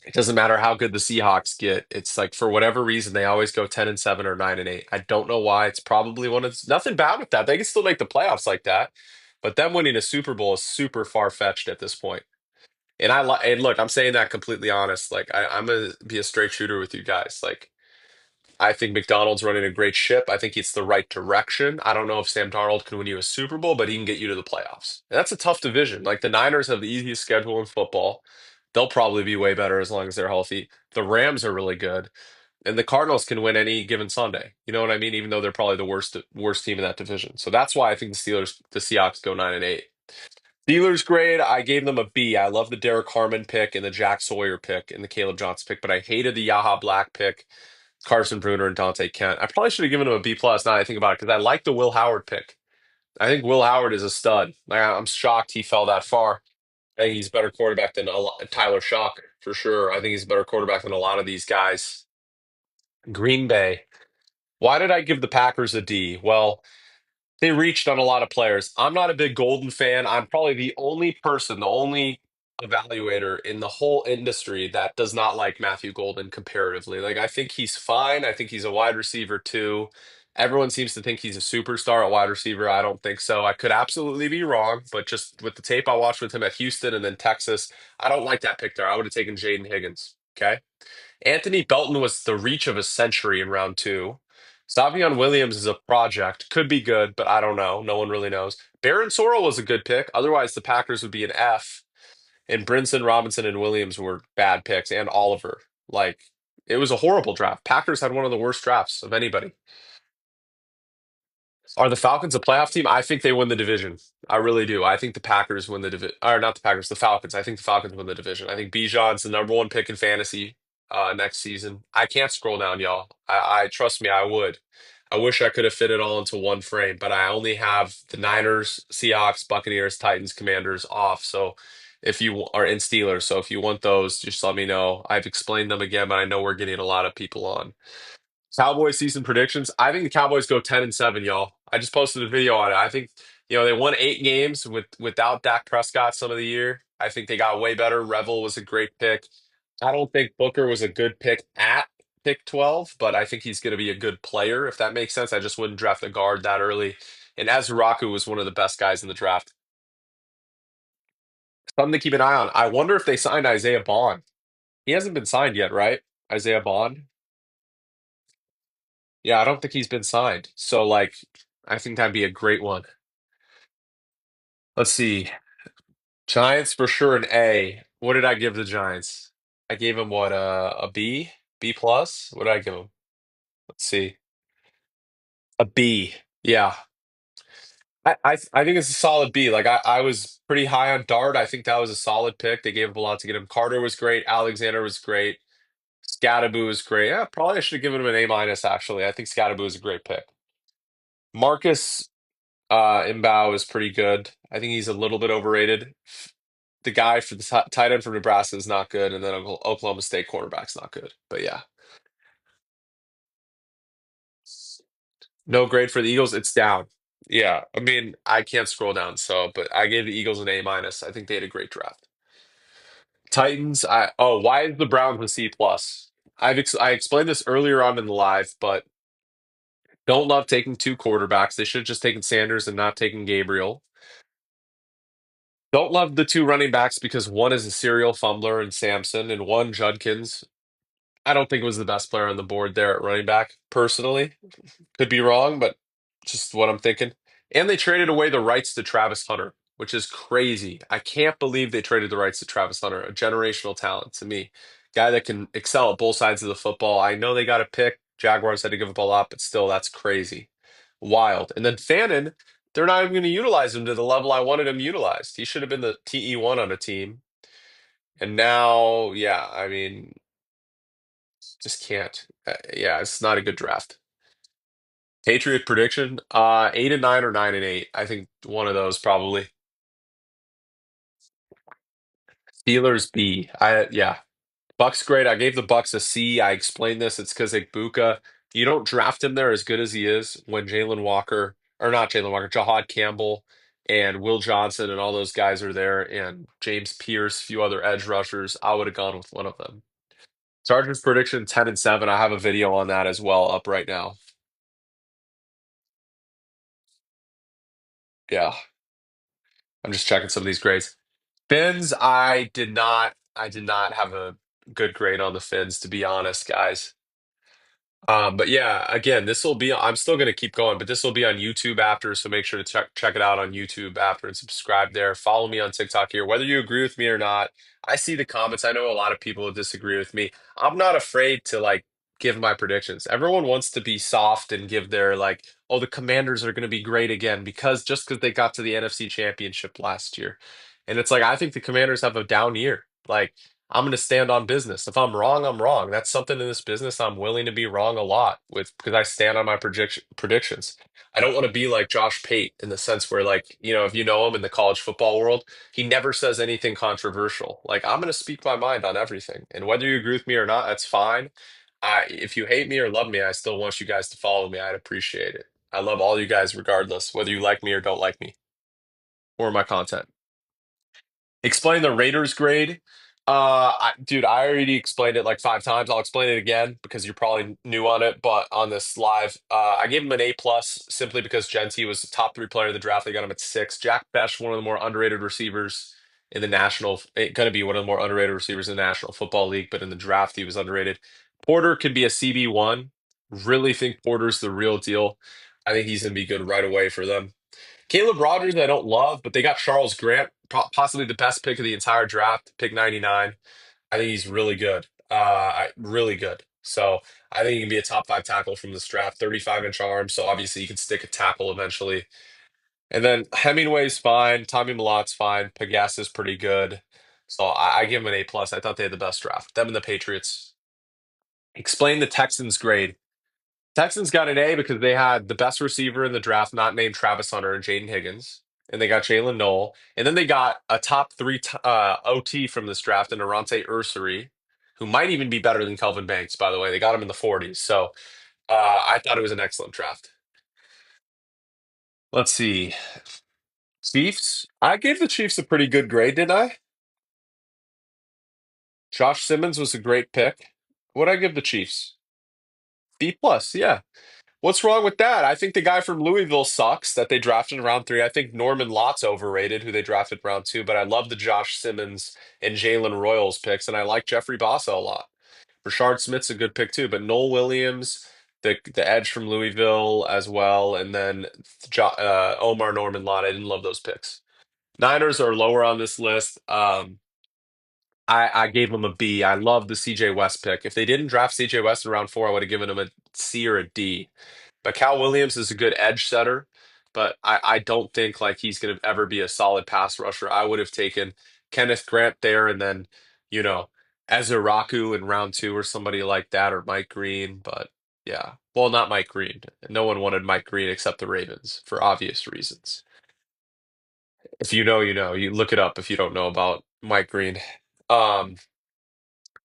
It doesn't matter how good the Seahawks get. It's like for whatever reason they always go 10-7 or 9-8. I don't know why. It's probably one of nothing bad with that. They can still make the playoffs like that. But them winning a Super Bowl is super far-fetched at this point. And look, I'm saying that completely honest. Like I'm gonna be a straight shooter with you guys. Like I think McDonald's running a great ship. I think it's the right direction. I don't know if Sam Darnold can win you a Super Bowl, but he can get you to the playoffs. And that's a tough division. Like the Niners have the easiest schedule in football. They'll probably be way better as long as they're healthy. The Rams are really good, and the Cardinals can win any given Sunday. You know what I mean? Even though they're probably the worst team in that division. So that's why I think the Seahawks go 9-8. Steelers grade, I gave them a B. I love the Derek Harmon pick and the Jack Sawyer pick and the Caleb Johnson pick, but I hated the Yaha Black pick. Carson Bruner and Dante Kent. I probably should have given him a B plus now that I think about it because I like the Will Howard pick. I think Will Howard is a stud. Like, I'm shocked he fell that far. I think he's a better quarterback than Tyler Shock for sure. I think he's a better quarterback than a lot of these guys. Green Bay. Why did I give the Packers a D? Well, they reached on a lot of players. I'm not a big Golden fan. I'm probably the only person, the only evaluator in the whole industry that does not like Matthew Golden comparatively. Like, I think he's fine. I think he's a wide receiver too. Everyone seems to think he's a superstar at wide receiver. I don't think so. I could absolutely be wrong, but just with the tape I watched with him at Houston and then Texas, I don't like that pick there. I would have taken Jaden Higgins. Okay. Anthony Belton was the reach of a century in round two. Savion Williams is a project. Could be good, but I don't know. No one really knows. Baron Sorrell was a good pick. Otherwise, the Packers would be an F. And Brinson, Robinson, and Williams were bad picks, and Oliver. Like, it was a horrible draft. Packers had one of the worst drafts of anybody. Are the Falcons a playoff team? I think they win the division. I really do. I think the Packers win the division. Or not the Packers, the Falcons. I think the Falcons win the division. I think Bijan's the number one pick in fantasy next season. I can't scroll down, y'all. I trust me, I would. I wish I could have fit it all into one frame, but I only have the Niners, Seahawks, Buccaneers, Titans, Commanders off. So if you are in Steelers, so if you want those, just let me know. I've explained them again, but I know we're getting a lot of people on. Cowboys season predictions. I think the Cowboys go 10-7, y'all. I just posted a video on it. I think, they won 8 games without Dak Prescott some of the year. I think they got way better. Revel was a great pick. I don't think Booker was a good pick at pick 12, but I think he's going to be a good player, if that makes sense. I just wouldn't draft a guard that early. And Azuraku was one of the best guys in the draft. Something to keep an eye on. I wonder if they signed Isaiah Bond. He hasn't been signed yet, right? Isaiah Bond? Yeah, I don't think he's been signed. So, like, I think that'd be a great one. Let's see. Giants for sure an A. What did I give the Giants? I gave them what, a B? B plus? What did I give them? Let's see. A B. Yeah. I think it's a solid B. Like I was pretty high on Dart. I think that was a solid pick. They gave up a lot to get him. Carter was great. Alexander was great. Scattaboo was great. Yeah, probably I should have given him an A minus actually. I think Scattaboo is a great pick. Marcus Mbao is pretty good. I think he's a little bit overrated. The guy for the tight end from Nebraska is not good, and then Oklahoma State cornerback's not good. But yeah, no grade for the Eagles. It's down. Yeah, I mean I can't scroll down, so but I gave the Eagles an A minus. I think they had a great draft. Titans. Why is the Browns a C plus? I explained this earlier on in the live, but don't love taking two quarterbacks. They should have just taken Sanders and not taken Gabriel. Don't love the two running backs because one is a serial fumbler in Samson, and one Judkins. I don't think was the best player on the board there at running back, personally. Could be wrong, but just what I'm thinking. And they traded away the rights to Travis Hunter, which is crazy. I can't believe they traded the rights to Travis Hunter, a generational talent to me. Guy that can excel at both sides of the football. I know they got a pick. Jaguars had to give up a lot, but still, that's crazy. Wild. And then Fannin, they're not even going to utilize him to the level I wanted him utilized. He should have been the TE1 on a team. And now, yeah, I mean, just can't. Yeah, it's not a good draft. Patriot prediction, 8-9 or 9-8. I think one of those probably. Steelers B. Yeah. Bucks great. I gave the Bucks a C. I explained this. It's because Igbuka, you don't draft him there as good as he is when Jalen Walker, or not Jalen Walker, Jahad Campbell and Will Johnson and all those guys are there, and James Pierce, a few other edge rushers. I would have gone with one of them. Chargers prediction 10-7. I have a video on that as well up right now. Yeah. I'm just checking some of these grades. Fins, I did not have a good grade on the fins, to be honest, guys. But yeah, again, this will be I'm still gonna keep going, but this will be on YouTube after, so make sure to check it out on YouTube after and subscribe there. Follow me on TikTok here. Whether you agree with me or not, I see the comments. I know a lot of people disagree with me. I'm not afraid to like give my predictions. Everyone wants to be soft and give their like, oh, the Commanders are gonna be great again because they got to the NFC Championship last year. And it's like I think the Commanders have a down year. Like I'm going to stand on business. If I'm wrong, I'm wrong. That's something in this business I'm willing to be wrong a lot with because I stand on my predictions. I don't want to be like Josh Pate in the sense where, like, if you know him in the college football world, he never says anything controversial. Like, I'm going to speak my mind on everything. And whether you agree with me or not, that's fine. If you hate me or love me, I still want you guys to follow me. I'd appreciate it. I love all you guys regardless, whether you like me or don't like me or my content. Explain the Raiders grade. Dude, I already explained it like 5 times. I'll explain it again because you're probably new on it. But on this live, I gave him an A+ simply because Genty was the top three player of the draft. They got him at 6. Jack Bech, one of the more underrated receivers in the national, going to be one of the more underrated receivers in the National Football League. But in the draft, he was underrated. Porter could be a CB1. Really think Porter's the real deal. I think he's going to be good right away for them. Caleb Rogers, I don't love, but they got Charles Grant, possibly the best pick of the entire draft, pick 99. I think he's really good. Really good. So I think he can be a top five tackle from this draft, 35-inch arm. So obviously you can stick a tackle eventually. And then Hemingway's fine. Tommy Malot's fine. Pegas is pretty good. So I give him an A+. I thought they had the best draft. Them and the Patriots. Explain the Texans grade. Texans got an A because they had the best receiver in the draft, not named Travis Hunter and Jaden Higgins. And they got Jalen Noel. And then they got a top three OT from this draft in Arante Ursary, who might even be better than Kelvin Banks, by the way. They got him in the 40s. So I thought it was an excellent draft. Let's see. Chiefs. I gave the Chiefs a pretty good grade, didn't I? Josh Simmons was a great pick. What'd I give the Chiefs? B+, yeah. What's wrong with that? I think the guy from Louisville sucks that they drafted in round 3. I think Norman Lott's overrated, who they drafted in round 2, but I love the Josh Simmons and Jalen Royals picks, and I like Jeffrey Bossa a lot. Rashard Smith's a good pick too, but Noel Williams, the edge from Louisville as well, and then Omar Norman Lott. I didn't love those picks. Niners are lower on this list. I gave them a B. I love the CJ West pick. If they didn't draft CJ West in round 4, I would have given him a C or a D. But Cal Williams is a good edge setter, but I don't think like he's going to ever be a solid pass rusher. I would have taken Kenneth Grant there and then, you know, Ezeraku in round 2 or somebody like that or Mike Green. But yeah, well, not Mike Green. No one wanted Mike Green except the Ravens for obvious reasons. If you know, you know. You look it up if you don't know about Mike Green. Um,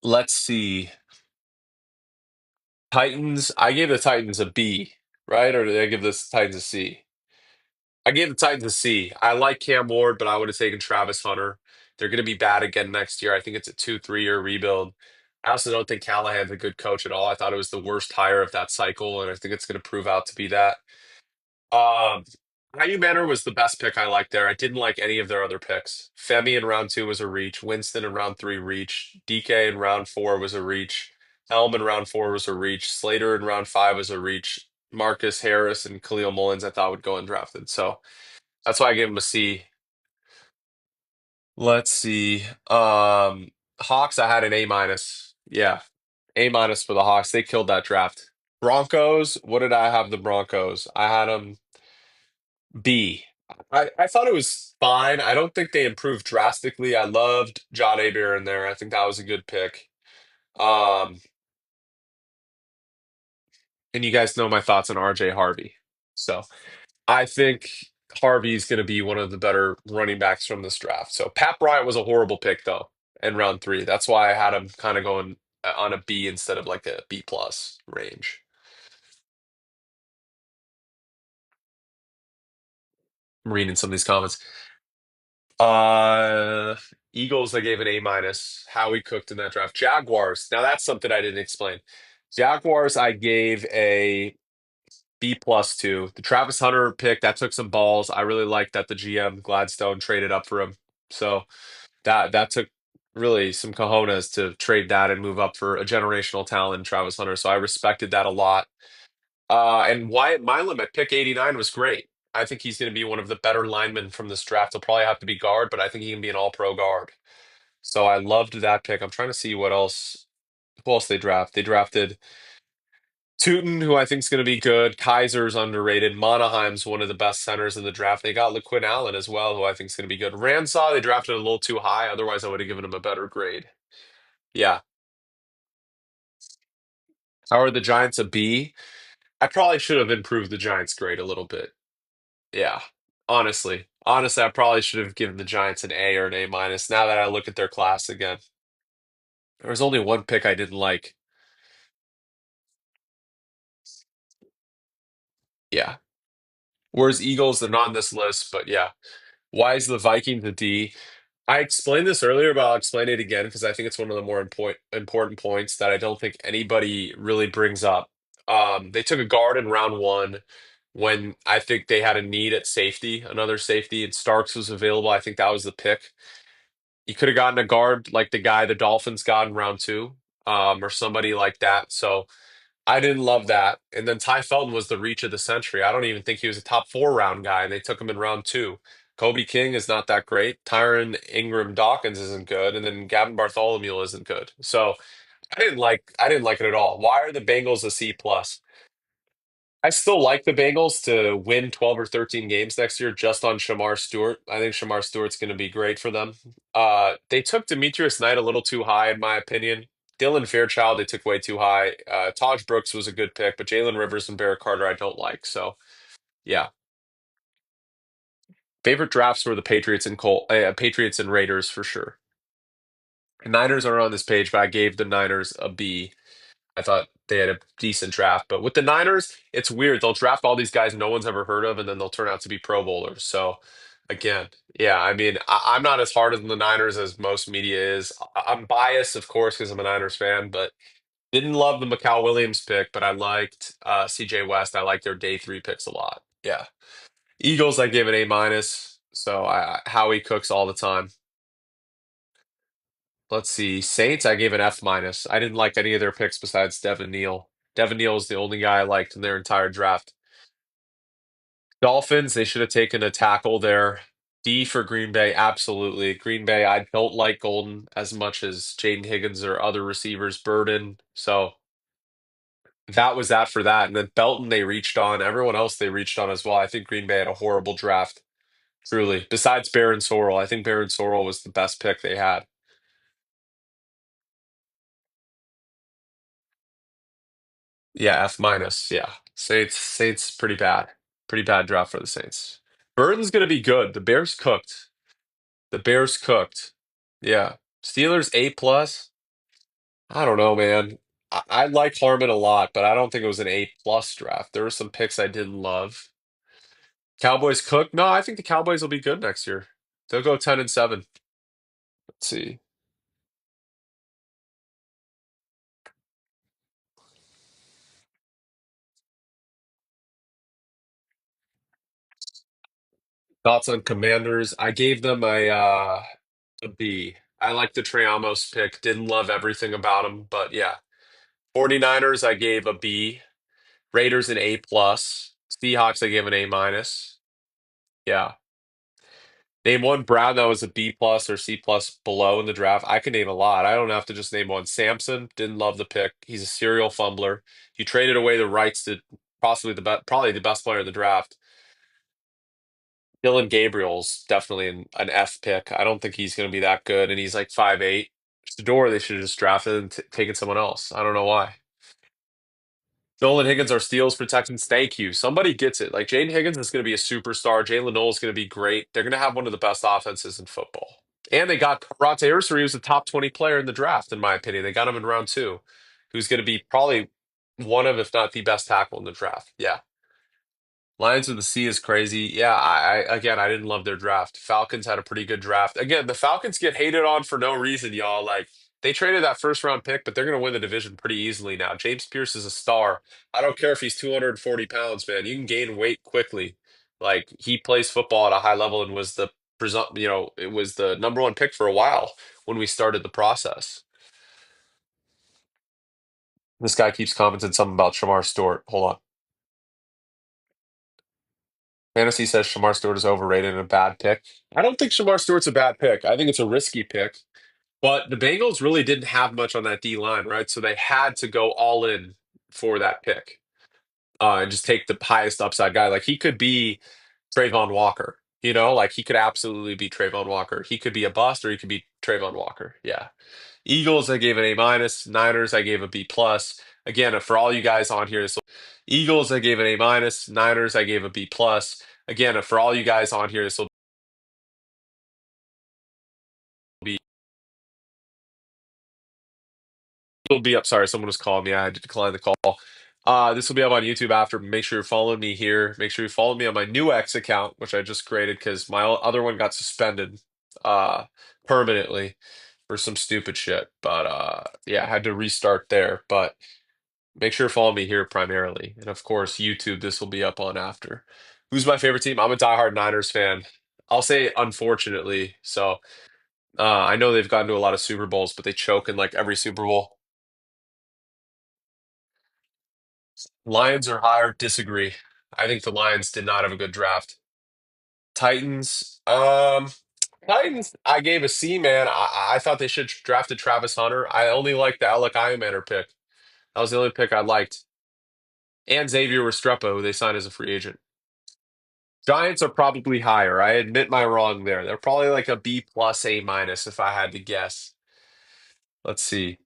let's see. Titans. I gave the Titans a B, right? Or did I give the Titans a C? I gave the Titans a C. I like Cam Ward, but I would have taken Travis Hunter. They're going to be bad again next year. I think it's a 2, 3 year rebuild. I also don't think Callahan's a good coach at all. I thought it was the worst hire of that cycle, and I think it's going to prove out to be that. Ryu Manor was the best pick I liked there. I didn't like any of their other picks. Femi in round two was a reach. Winston in round three, reach. DK in round four was a reach. Helm in round four was a reach. Slater in round five was a reach. Marcus Harris and Khalil Mullins I thought would go undrafted. So that's why I gave him a C. Let's see. Hawks, I had an A minus. Yeah, A minus for the Hawks. They killed that draft. Broncos, what did I have the Broncos? I had them B. I thought it was fine. I don't think they improved drastically. I loved John Aber in there. I think that was a good pick. Um, and you guys know my thoughts on RJ Harvey. So I think Harvey's going to be one of the better running backs from this draft. So Pat Bryant was a horrible pick though in round three. That's why I had him kind of going on a B instead of like a B plus range. I'm reading some of these comments. Uh, Eagles, I gave an A minus. Howie cooked in that draft. Jaguars. Now that's something I didn't explain. Jaguars, I gave a B plus to. The Travis Hunter pick, that took some balls. I really liked that the GM Gladstone traded up for him. So that took really some cojones to trade that and move up for a generational talent, Travis Hunter. So I respected that a lot. And Wyatt Milam at pick 89 was great. I think he's going to be one of the better linemen from this draft. He'll probably have to be guard, but I think he can be an all-pro guard. So I loved that pick. I'm trying to see what else, who else they draft. They drafted Tootin, who I think is going to be good. Kaiser's underrated. Monaheim's one of the best centers in the draft. They got LaQuinn Allen as well, who I think is going to be good. Ransaw, they drafted a little too high. Otherwise, I would have given him a better grade. Yeah. How are the Giants a B? I probably should have improved the Giants' grade a little bit. Yeah, honestly, I probably should have given the Giants an A or an A minus. Now that I look at their class again, there was only one pick I didn't like. Yeah, whereas Eagles, they're not on this list, but yeah. Why is the Vikings a D? I explained this earlier, but I'll explain it again because I think it's one of the more important points that I don't think anybody really brings up. They took a guard in round one when I think they had a need at safety, another safety, and Starks was available. I think that was the pick. You could have gotten a guard like the guy the Dolphins got in round two, or somebody like that. So I didn't love that. And then Ty Felton was the reach of the century. I don't even think he was a top four round guy, and they took him in round two. Kobe King is not that great. Tyron Ingram Dawkins isn't good, and then Gavin Bartholomew isn't good. So I didn't like it at all. Why are the Bengals a C plus? I still like the Bengals to win 12 or 13 games next year just on Shamar Stewart. I think Shamar Stewart's going to be great for them. They took Demetrius Knight a little too high, in my opinion. Dylan Fairchild, they took way too high. Taj Brooks was a good pick, but Jalen Rivers and Barrett Carter, I don't like. So, yeah. Favorite drafts were the Patriots and Raiders for sure. Niners are on this page, but I gave the Niners a B. I thought they had a decent draft. But with the Niners, it's weird. They'll draft all these guys no one's ever heard of, and then they'll turn out to be Pro Bowlers. So, again, yeah, I mean, I'm not as hard on the Niners as most media is. I'm biased, of course, because I'm a Niners fan, but didn't love the Macau Williams pick, but I liked CJ West. I like their day three picks a lot. Yeah. Eagles, I gave an A minus. So Howie cooks all the time. Let's see. Saints, I gave an F minus. I didn't like any of their picks besides Devin Neal. Devin Neal is the only guy I liked in their entire draft. Dolphins, they should have taken a tackle there. D for Green Bay, absolutely. Green Bay, I don't like Golden as much as Jaden Higgins or other receivers, Burden. So that was that for that. And then Belton, they reached on. Everyone else they reached on as well. I think Green Bay had a horrible draft, truly. Besides Baron Sorrell, I think Baron Sorrell was the best pick they had. Yeah, F minus. Yeah. Saints pretty bad. Pretty bad draft for the Saints. Burton's gonna be good. The Bears cooked. The Bears cooked. Yeah. Steelers A plus. I don't know, man. I like Harmon a lot, but I don't think it was an A plus draft. There were some picks I didn't love. Cowboys cooked. No, I think the Cowboys will be good next year. They'll go 10-7. Let's see. Thoughts on Commanders? I gave them a B. I like the Trey Amos pick. Didn't love everything about him, but yeah. 49ers, I gave a B. Raiders an A plus. Seahawks, I gave an A minus. Yeah. Name one Brown that was a B plus or C plus below in the draft. I can name a lot. I don't have to just name one. Samson, didn't love the pick. He's a serial fumbler. You traded away the rights to possibly probably the best player in the draft. Dylan Gabriel's definitely an F pick. I don't think he's going to be that good, and he's like 5'8". Shador, they should have just drafted and taken someone else. I don't know why. Nolan Higgins are steals, protections. Thank you. Somebody gets it. Like Jaden Higgins is going to be a superstar. Jalen Noel is going to be great. They're going to have one of the best offenses in football. And they got Ronte Ursa, who's a top 20 player in the draft, in my opinion. They got him in round two, who's going to be probably one of, if not the best tackle in the draft. Yeah. Lions with the C is crazy. Yeah, again, I didn't love their draft. Falcons had a pretty good draft. Again, the Falcons get hated on for no reason, y'all. Like they traded that first round pick, but they're gonna win the division pretty easily now. James Pierce is a star. I don't care if he's 240 pounds, man. You can gain weight quickly. Like he plays football at a high level and was the it was the number one pick for a while when we started the process. This guy keeps commenting something about Shamar Stewart. Hold on. Fantasy says Shamar Stewart is overrated and a bad pick. I don't think Shamar Stewart's a bad pick. I think it's a risky pick. But the Bengals really didn't have much on that D line, right? So they had to go all in for that pick and just take the highest upside guy. Like he could be Trayvon Walker, like he could absolutely be Trayvon Walker. He could be a bust or he could be Trayvon Walker. Yeah. Eagles, I gave an A minus. Niners, I gave a B plus. Again, for all you guys on here, Eagles, I gave an A minus. Niners, I gave a B plus. Again, for all you guys on here, this will be it'll be up. Sorry, someone was calling me. I had to decline the call. This will be up on YouTube after. Make sure you follow me here. Make sure you follow me on my new X account, which I just created because my other one got suspended uh permanently for some stupid shit. But yeah, I had to restart there. But make sure to follow me here primarily. And of course, YouTube, this will be up on after. Who's my favorite team? I'm a diehard Niners fan. I'll say unfortunately. So I know they've gotten to a lot of Super Bowls, but they choke in like every Super Bowl. Lions are higher. Disagree. I think the Lions did not have a good draft. Titans. Titans. I gave a C, man. I thought they should drafted Travis Hunter. I only liked the Alec Iamaner pick. That was the only pick I liked. And Xavier Restrepo, who they signed as a free agent. Giants are probably higher. I admit my wrong there. They're probably like a B plus, A minus if I had to guess. Let's see.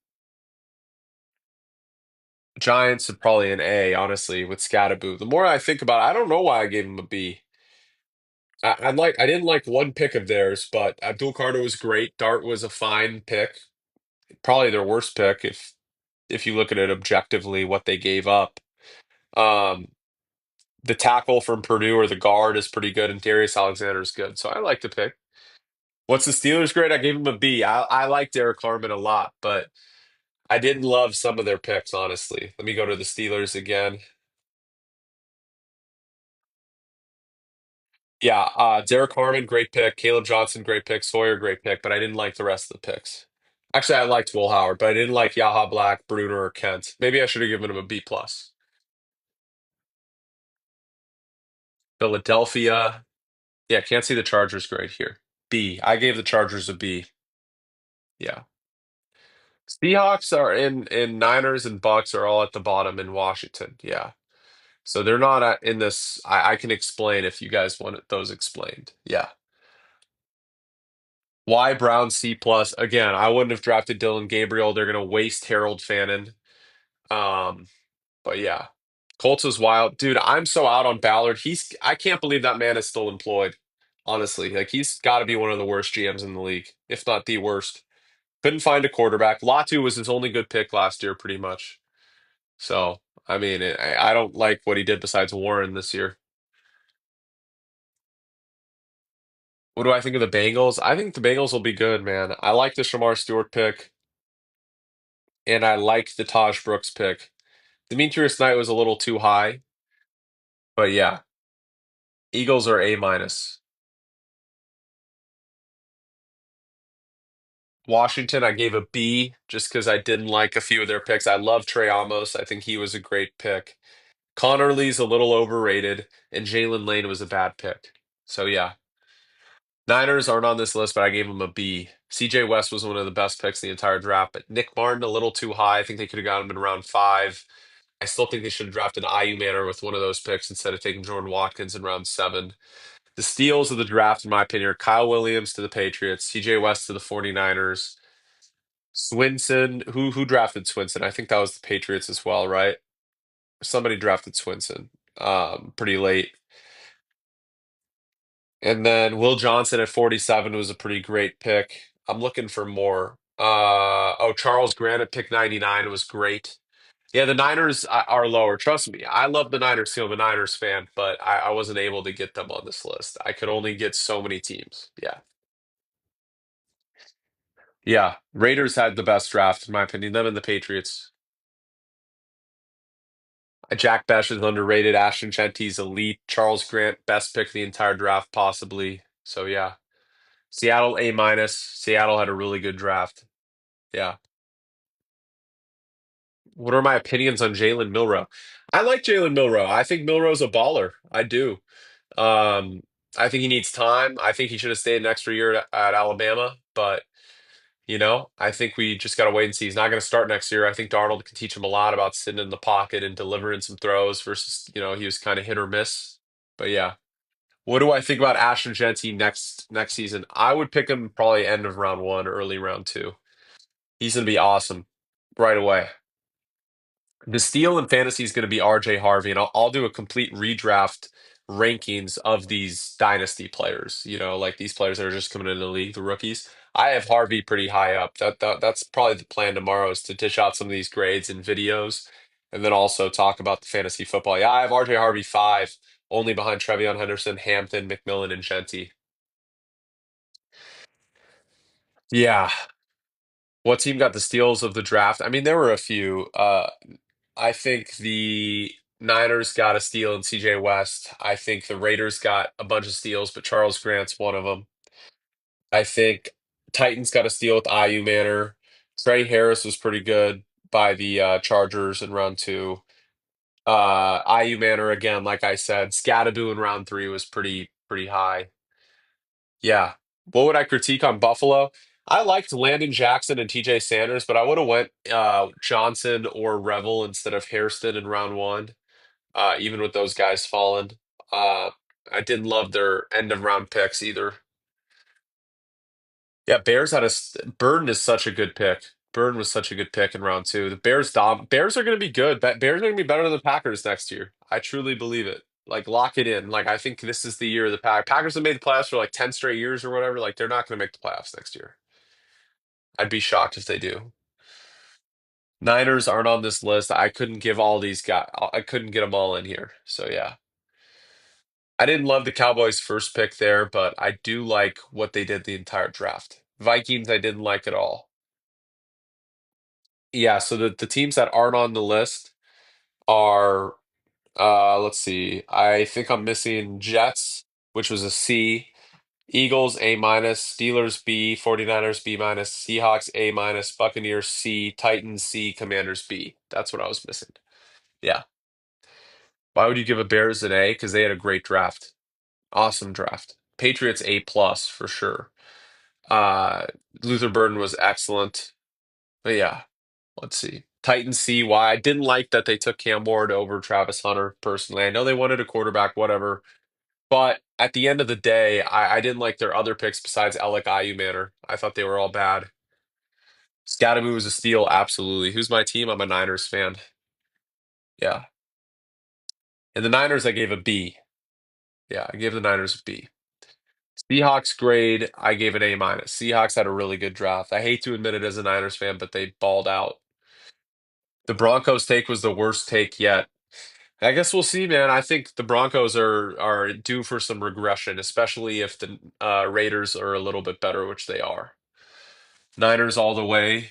Giants are probably an A, honestly, with Scatterboo. The more I think about it, I don't know why I gave him a B. I didn't like one pick of theirs, but Abdul Carter was great. Dart was a fine pick. Probably their worst pick if you look at it objectively, what they gave up. Um, the tackle from Purdue or the guard is pretty good, and Darius Alexander is good. So I like the pick. What's the Steelers grade? I gave him a B. I like Derek Harmon a lot, but I didn't love some of their picks, honestly. Let me go to the Steelers again. Yeah, Derek Harmon, great pick. Caleb Johnson, great pick. Sawyer, great pick, but I didn't like the rest of the picks. Actually, I liked Will Howard, but I didn't like Yaha Black, Bruner, or Kent. Maybe I should have given him a B plus. Philadelphia. Yeah, can't see the Chargers grade here. B. I gave the Chargers a B. Yeah. Seahawks are in Niners and Bucks are all at the bottom in Washington. Yeah. So they're not in this. I can explain if you guys want those explained. Yeah. Why Brown C plus? Again, I wouldn't have drafted Dylan Gabriel. They're gonna waste Harold Fannin. Um, but yeah. Colts is wild. Dude, I'm so out on Ballard. I can't believe that man is still employed. Honestly. Like he's gotta be one of the worst GMs in the league, if not the worst. Couldn't find a quarterback. Latu was his only good pick last year, pretty much. So, I mean, I don't like what he did besides Warren this year. What do I think of the Bengals? I think the Bengals will be good, man. I like the Shamar Stewart pick, and I like the Taj Brooks pick. Demetrius Knight was a little too high, but yeah, Eagles are A minus. Washington, I gave a B just because I didn't like a few of their picks. I love Trey Amos. I think he was a great pick. Connerly's a little overrated, and Jalen Lane was a bad pick. So yeah, Niners aren't on this list, but I gave him a B. CJ West was one of the best picks in the entire draft, but Nick Martin a little too high. I think they could have gotten him in round five. I still think they should have drafted IU Manor with one of those picks instead of taking Jordan Watkins in round seven. The steals of the draft, in my opinion, are Kyle Williams to the Patriots, CJ West to the 49ers, Swinson. Who drafted Swinson? I think that was the Patriots as well, right? Somebody drafted Swinson pretty late. And then Will Johnson at 47 was a pretty great pick. I'm looking for more. Charles Grant at pick 99 was great. Yeah, the Niners are lower. Trust me, I love the Niners too. I'm a Niners fan, but I wasn't able to get them on this list. I could only get so many teams. Yeah. Yeah. Raiders had the best draft, in my opinion. Them and the Patriots. Jack Besh is underrated. Ashton Shenty's elite. Charles Grant, best pick of the entire draft, possibly. So yeah. Seattle A minus. Seattle had a really good draft. Yeah. What are my opinions on Jalen Milrow? I like Jalen Milrow. I think Milrow's a baller. I do. Um, I think he needs time. I think he should have stayed an extra year at Alabama, but I think we just got to wait and see. He's not going to start next year. I think Darnold can teach him a lot about sitting in the pocket and delivering some throws versus, he was kind of hit or miss. But yeah. What do I think about Ashton Jeanty next season? I would pick him probably end of round one, early round two. He's going to be awesome right away. The steal in fantasy is going to be RJ Harvey, and I'll do a complete redraft rankings of these dynasty players. Like these players that are just coming into the league, the rookies. I have Harvey pretty high up. That's probably the plan tomorrow is to dish out some of these grades and videos, and then also talk about the fantasy football. Yeah, I have RJ Harvey five, only behind Trevion Henderson, Hampton, McMillan, and Genty. Yeah. What team got the steals of the draft? I mean, there were a few. I think the Niners got a steal in CJ West. I think the Raiders got a bunch of steals, but Charles Grant's one of them. I think Titans got a steal with IU Manor. Trey Harris was pretty good by the Chargers in round two. IU Manor again, like I said, Scattaboo in round three was pretty high. Yeah. What would I critique on Buffalo? I liked Landon Jackson and TJ Sanders, but I would have went Johnson or Revel instead of Hairston in round one. Even with those guys falling. Uh, I didn't love their end of round picks either. Yeah, Burden is such a good pick. Burden was such a good pick in round two. The Bears are going to be good. Bears are going to be better than the Packers next year. I truly believe it. Like lock it in. Like I think this is the year of the Packers have made the playoffs for like 10 straight years or whatever. Like they're not going to make the playoffs next year. I'd be shocked if they do. Niners aren't on this list. I couldn't give all these guys. I couldn't get them all in here. So yeah. I didn't love the Cowboys' first pick there, but I do like what they did the entire draft. Vikings, I didn't like at all. Yeah, so the teams that aren't on the list are let's see. I think I'm missing Jets, which was a C, Eagles A minus, Steelers B, 49ers B minus, Seahawks A minus, Buccaneers C, Titans C, Commanders B. That's what I was missing. Yeah. Why would you give a Bears an A? Because they had a great draft. Awesome draft. Patriots A plus for sure. Uh, Luther Burden was excellent. But yeah, let's see. Titans C, why I didn't like that they took Cam Ward over Travis Hunter personally. I know they wanted a quarterback, whatever. But at the end of the day, I didn't like their other picks besides Alec Ayu Manor. I thought they were all bad. Scatteroo was a steal, absolutely. Who's my team? I'm a Niners fan. Yeah. And the Niners, I gave a B. Yeah, I gave the Niners a B. Seahawks grade, I gave an A minus. Seahawks had a really good draft. I hate to admit it as a Niners fan, but they balled out. The Broncos take was the worst take yet. I guess we'll see, man. I think the Broncos are due for some regression, especially if the Raiders are a little bit better, which they are. Niners all the way.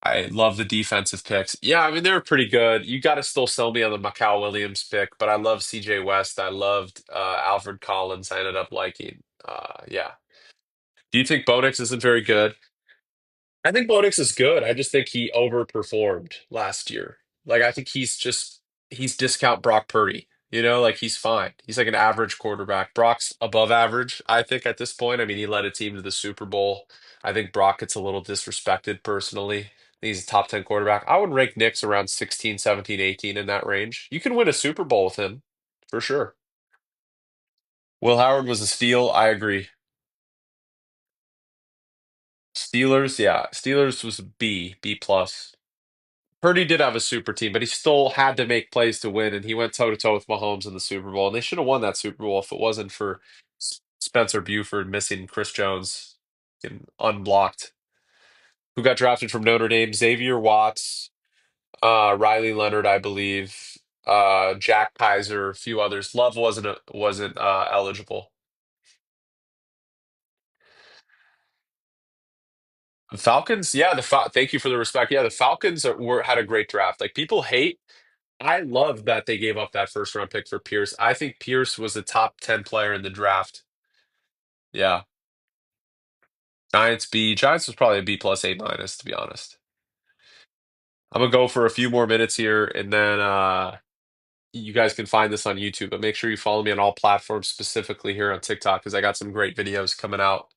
I love the defensive picks. Yeah, I mean they're pretty good. You got to still sell me on the Macau Williams pick, but I love CJ West. I loved Alfred Collins. I ended up liking. Yeah. Do you think Bonix isn't very good? I think Bonix is good. I just think he overperformed last year. Like I think he's discount Brock Purdy. Like he's fine. He's like an average quarterback. Brock's above average, I think, at this point. I mean, he led a team to the Super Bowl. I think Brock gets a little disrespected personally. I think he's a top 10 quarterback. I would rank Nick's around 16, 17, 18 in that range. You can win a Super Bowl with him, for sure. Will Howard was a steal. I agree. Steelers, yeah. Steelers was a B, B plus. Purdy did have a super team, but he still had to make plays to win, and he went toe to toe with Mahomes in the Super Bowl. And they should have won that Super Bowl if it wasn't for Spencer Buford missing Chris Jones getting unblocked. Who got drafted from Notre Dame? Xavier Watts, Riley Leonard, I believe, Jack Kaiser, a few others. Love wasn't eligible. The Falcons, yeah. Thank you for the respect. Yeah, the Falcons had a great draft. Like people hate. I love that they gave up that first round pick for Pierce. I think Pierce was a top 10 player in the draft. Yeah. Giants B. Giants was probably a B plus A minus, to be honest. I'm gonna go for a few more minutes here and then you guys can find this on YouTube, but make sure you follow me on all platforms, specifically here on TikTok, because I got some great videos coming out.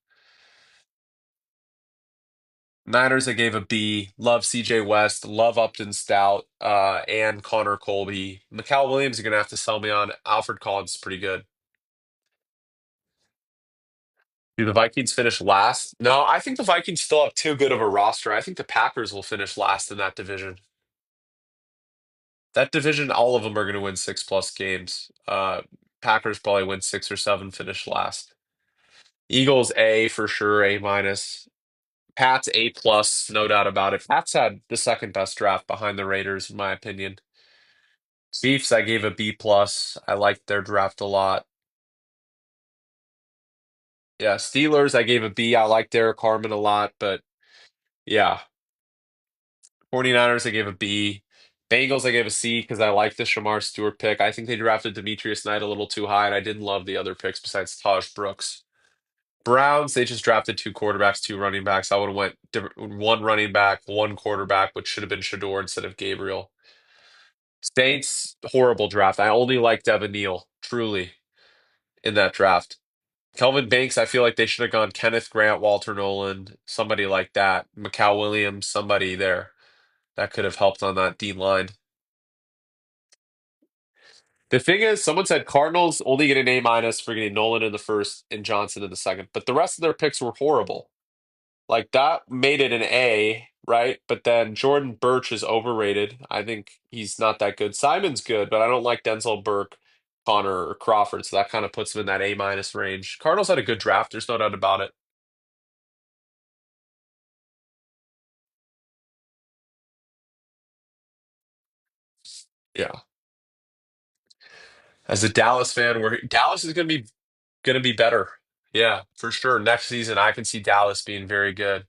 Niners, I gave a B. Love CJ West, love Upton Stout, and Connor Colby. Mikal Williams, you're gonna have to sell me on. Alfred Collins is pretty good. Do the Vikings finish last? No, I think the Vikings still have too good of a roster. I think the Packers will finish last in that division. That division, all of them are going to win 6+ games. Packers probably win 6 or 7, finish last. Eagles A for sure, A minus. Pats A plus, no doubt about it. Pats had the second best draft behind the Raiders, in my opinion. Chiefs, I gave a B plus. I liked their draft a lot. Yeah, Steelers, I gave a B. I liked Derek Harmon a lot, but yeah, 49ers, I gave a B. Bengals, I gave a C because I like the Shamar Stewart pick. I think they drafted Demetrius Knight a little too high, and I didn't love the other picks besides Taj Brooks. Browns, they just drafted two quarterbacks, two running backs. I would have went one running back, one quarterback, which should have been Shador instead of Gabriel. Saints, horrible draft. I only like Devin Neal, truly, in that draft. Kelvin Banks, I feel like they should have gone Kenneth Grant, Walter Nolan, somebody like that. Macau Williams, somebody there that could have helped on that D line. The thing is, someone said Cardinals only get an A minus for getting Nolan in the first and Johnson in the second, but the rest of their picks were horrible. Like that made it an A, right? But then Jordan Birch is overrated. I think he's not that good. Simon's good, but I don't like Denzel Burke, Connor, or Crawford, so that kind of puts him in that A minus range. Cardinals had a good draft. There's no doubt about it. Yeah. As a Dallas fan, where Dallas is going to be better. Yeah, for sure. Next season, I can see Dallas being very good.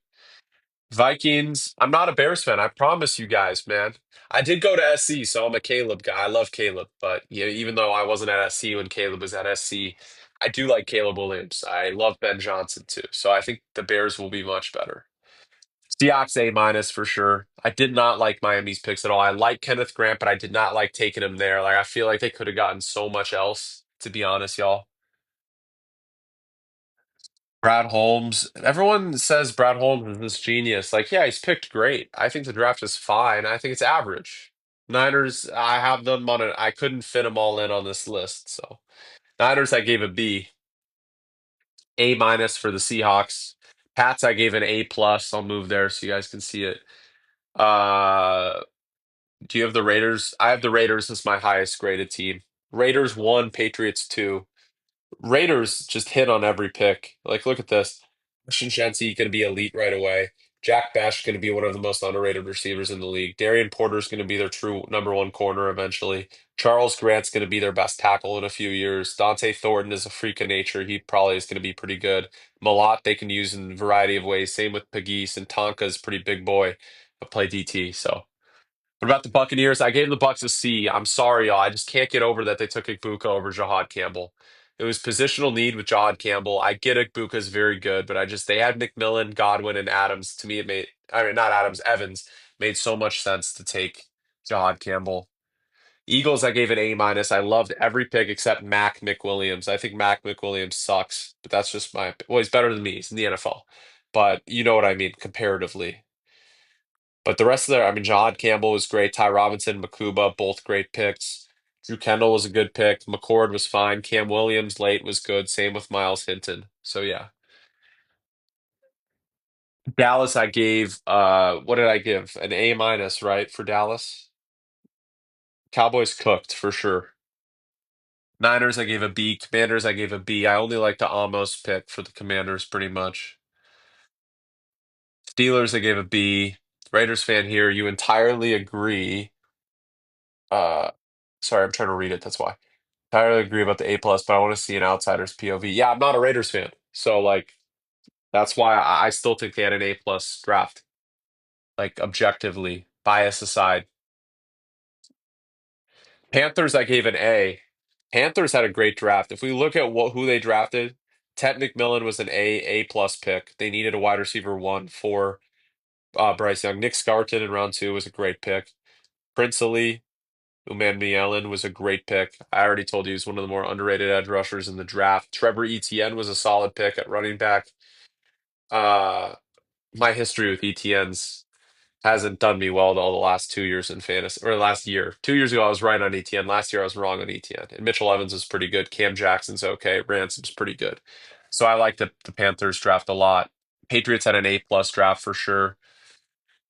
Vikings. I'm not a Bears fan. I promise you guys, man. I did go to SC, so I'm a Caleb guy. I love Caleb, but yeah, even though I wasn't at SC when Caleb was at SC, I do like Caleb Williams. I love Ben Johnson too. So I think the Bears will be much better. Seahawks A minus for sure. I did not like Miami's picks at all. I like Kenneth Grant, but I did not like taking him there. Like I feel like they could have gotten so much else, to be honest, y'all. Brad Holmes. Everyone says Brad Holmes is this genius. Like, yeah, he's picked great. I think the draft is fine. I think it's average. Niners, I have them on it. I couldn't fit them all in on this list. So Niners, I gave a B. A minus for the Seahawks. Pats, I gave an A plus. I'll move there so you guys can see it. Uh, do you have the Raiders? I have the Raiders as my highest graded team. Raiders one, Patriots two. Raiders just hit on every pick. Like, look at this. Christian Shensi going to be elite right away. Jack Bash going to be one of the most underrated receivers in the league. Darian Porter's going to be their true number one corner eventually. Charles Grant's going to be their best tackle in a few years. Dante Thornton is a freak of nature. He probably is going to be pretty good. Malott they can use in a variety of ways. Same with Pegues and Tonka's pretty big boy. Play DT. So, what about the Buccaneers? I gave the Bucks a C. I'm sorry, y'all. I just can't get over that they took Ibuka over Jahad Campbell. It was positional need with John Campbell. I get Igbuka's very good, but they had McMillan, Godwin, and Adams. To me, it made, I mean, not Adams, Evans made so much sense to take John Campbell. Eagles, I gave an A minus. I loved every pick except Mac McWilliams. I think Mac McWilliams sucks, but that's just well, he's better than me. He's in the NFL. But you know what I mean comparatively. But the rest of I mean, John Campbell was great. Ty Robinson, Makuba, both great picks. Drew Kendall was a good pick. McCord was fine. Cam Williams late was good. Same with Miles Hinton. So yeah. Dallas, I gave what did I give? An A minus, right, for Dallas? Cowboys cooked for sure. Niners, I gave a B. Commanders, I gave a B. I only like the almost pick for the Commanders pretty much. Steelers, I gave a B. Raiders fan here, you entirely agree. Uh sorry, I'm trying to read it, that's why. Entirely agree about the A plus, but I want to see an outsider's POV. Yeah, I'm not a Raiders fan. So like that's why I still think they had an A plus draft. Like objectively, bias aside. Panthers, I gave an A. Panthers had a great draft. If we look at who they drafted, Ted McMillan was an A plus pick. They needed a wide receiver one for Bryce Young. Nick Scarton in round two was a great pick. Princely Umanmielen was a great pick. I already told you he's one of the more underrated edge rushers in the draft. Trevor Etienne was a solid pick at running back. Uh, my history with Etienne's hasn't done me well all the last 2 years in fantasy, or last year. 2 years ago, I was right on Etienne. Last year, I was wrong on Etienne. And Mitchell Evans is pretty good. Cam Jackson's okay. Ransom's pretty good. So I like the Panthers draft a lot. Patriots had an A plus draft for sure.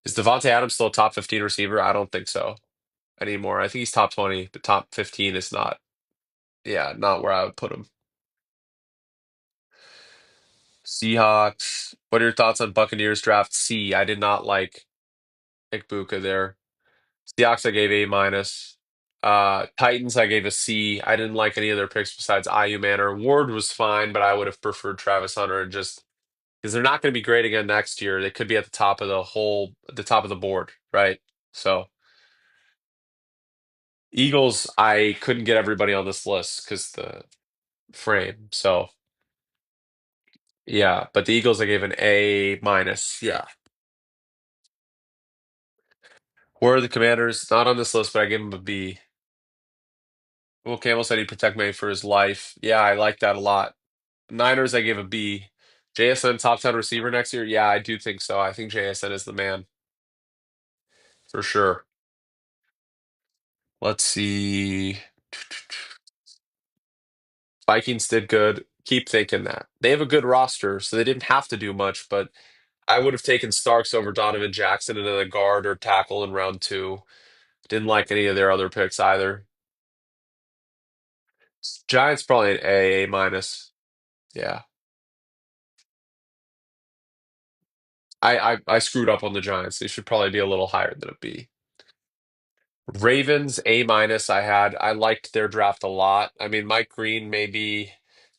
Is Devontae Adams still a top 15 receiver? I don't think so anymore. I think he's top 20, but top 15 is not, yeah, not where I would put him. Seahawks. What are your thoughts on Buccaneers draft C? I did not like Ikbuka there. Seahawks, I gave A minus. Titans, I gave a C. I didn't like any of their picks besides IU Manor. Ward was fine, but I would have preferred Travis Hunter and just because they're not going to be great again next year. They could be at the top of the board, right? So Eagles, I couldn't get everybody on this list because the frame. So yeah, but the Eagles, I gave an A minus. Yeah. Where are the Commanders? Not on this list, but I gave them a B. Will Campbell said he'd protect me for his life. Yeah, I like that a lot. Niners, I gave a B. JSN top 10 receiver next year? Yeah, I do think so. I think JSN is the man for sure. Let's see. Vikings did good. Keep thinking that. They have a good roster, so they didn't have to do much, but I would have taken Starks over Donovan Jackson and then a guard or tackle in round two. Didn't like any of their other picks either. Giants probably an A minus. Yeah. I screwed up on the Giants. They should probably be a little higher than a B. Ravens A minus. I liked their draft a lot. I mean, Mike Green may be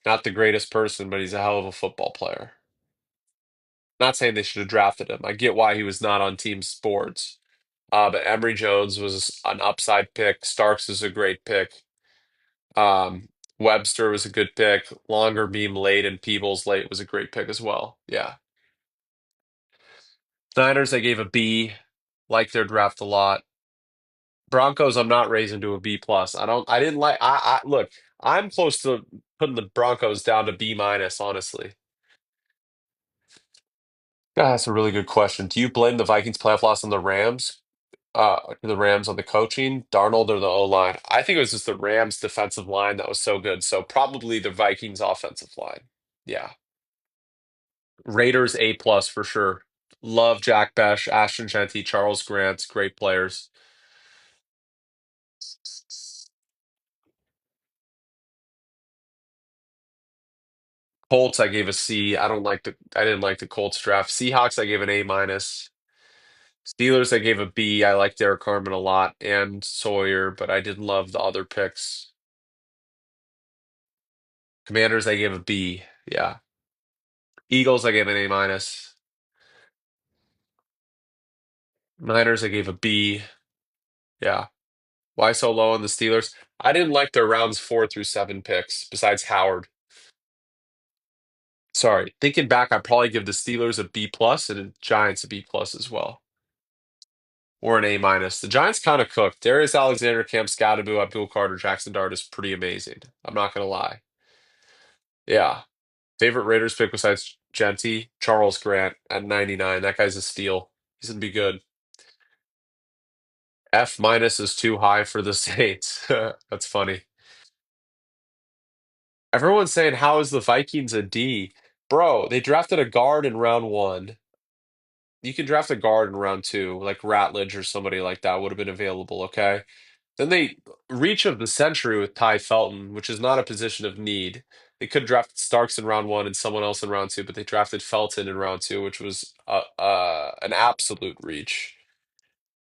not the greatest person, but he's a hell of a football player. Not saying they should have drafted him. I get why he was not on team sports. But Emory Jones was an upside pick. Starks is a great pick. Um, Webster was a good pick. Longer beam late and Peebles late was a great pick as well. Yeah. Niners, I gave a B. Like their draft a lot. Broncos, I'm not raising to a B plus. I didn't like I look, I'm close to putting the Broncos down to B minus, honestly. That's a really good question. Do you blame the Vikings playoff loss on the Rams? The Rams on the coaching, Darnold or the O line? I think it was just the Rams defensive line that was so good. So probably the Vikings offensive line. Yeah. Raiders A plus for sure. Love Jack Besh, Ashton Genty, Charles Grant, great players. Colts, I gave a C. I didn't like the Colts draft. Seahawks, I gave an A minus. Steelers, I gave a B. I like Derek Carmen a lot and Sawyer, but I didn't love the other picks. Commanders, I gave a B. Yeah. Eagles, I gave an A minus. Niners, I gave a B. Yeah. Why so low on the Steelers? I didn't like their rounds 4 through 7 picks, besides Howard. Sorry. Thinking back, I'd probably give the Steelers a B plus and the Giants a B plus as well. Or an A minus. The Giants kind of cooked. Darius Alexander, Cam Scottaboo, Abdul Carter, Jackson Dart is pretty amazing. I'm not gonna lie. Yeah. Favorite Raiders pick besides Genty, Charles Grant at 99. That guy's a steal. He's gonna be good. F minus is too high for the Saints. That's funny. Everyone's saying, how is the Vikings a D? Bro, they drafted a guard in round one. You can draft a guard in round two, like Ratledge or somebody like that would have been available, okay? Then they reach of the century with Ty Felton, which is not a position of need. They could draft Starks in round one and someone else in round two, but they drafted Felton in round two, which was an absolute reach.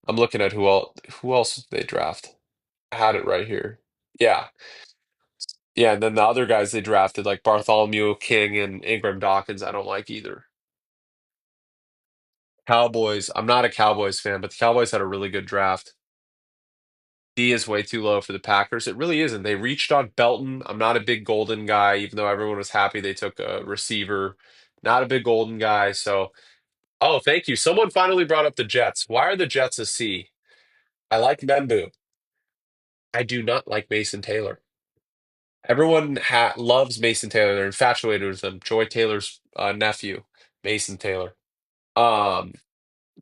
I'm looking at who else did they draft. I had it right here. Yeah. Yeah, and then the other guys they drafted, like Bartholomew King and Ingram Dawkins, I don't like either. Cowboys, I'm not a Cowboys fan, but the Cowboys had a really good draft. D is way too low for the Packers. It really isn't. They reached on Belton. I'm not a big Golden guy, even though everyone was happy they took a receiver. Not a big Golden guy. So, oh, thank you. Someone finally brought up the Jets. Why are the Jets a C? I like Membu. I do not like Mason Taylor. Everyone loves Mason Taylor. They're infatuated with him. Joy Taylor's nephew, Mason Taylor. Um,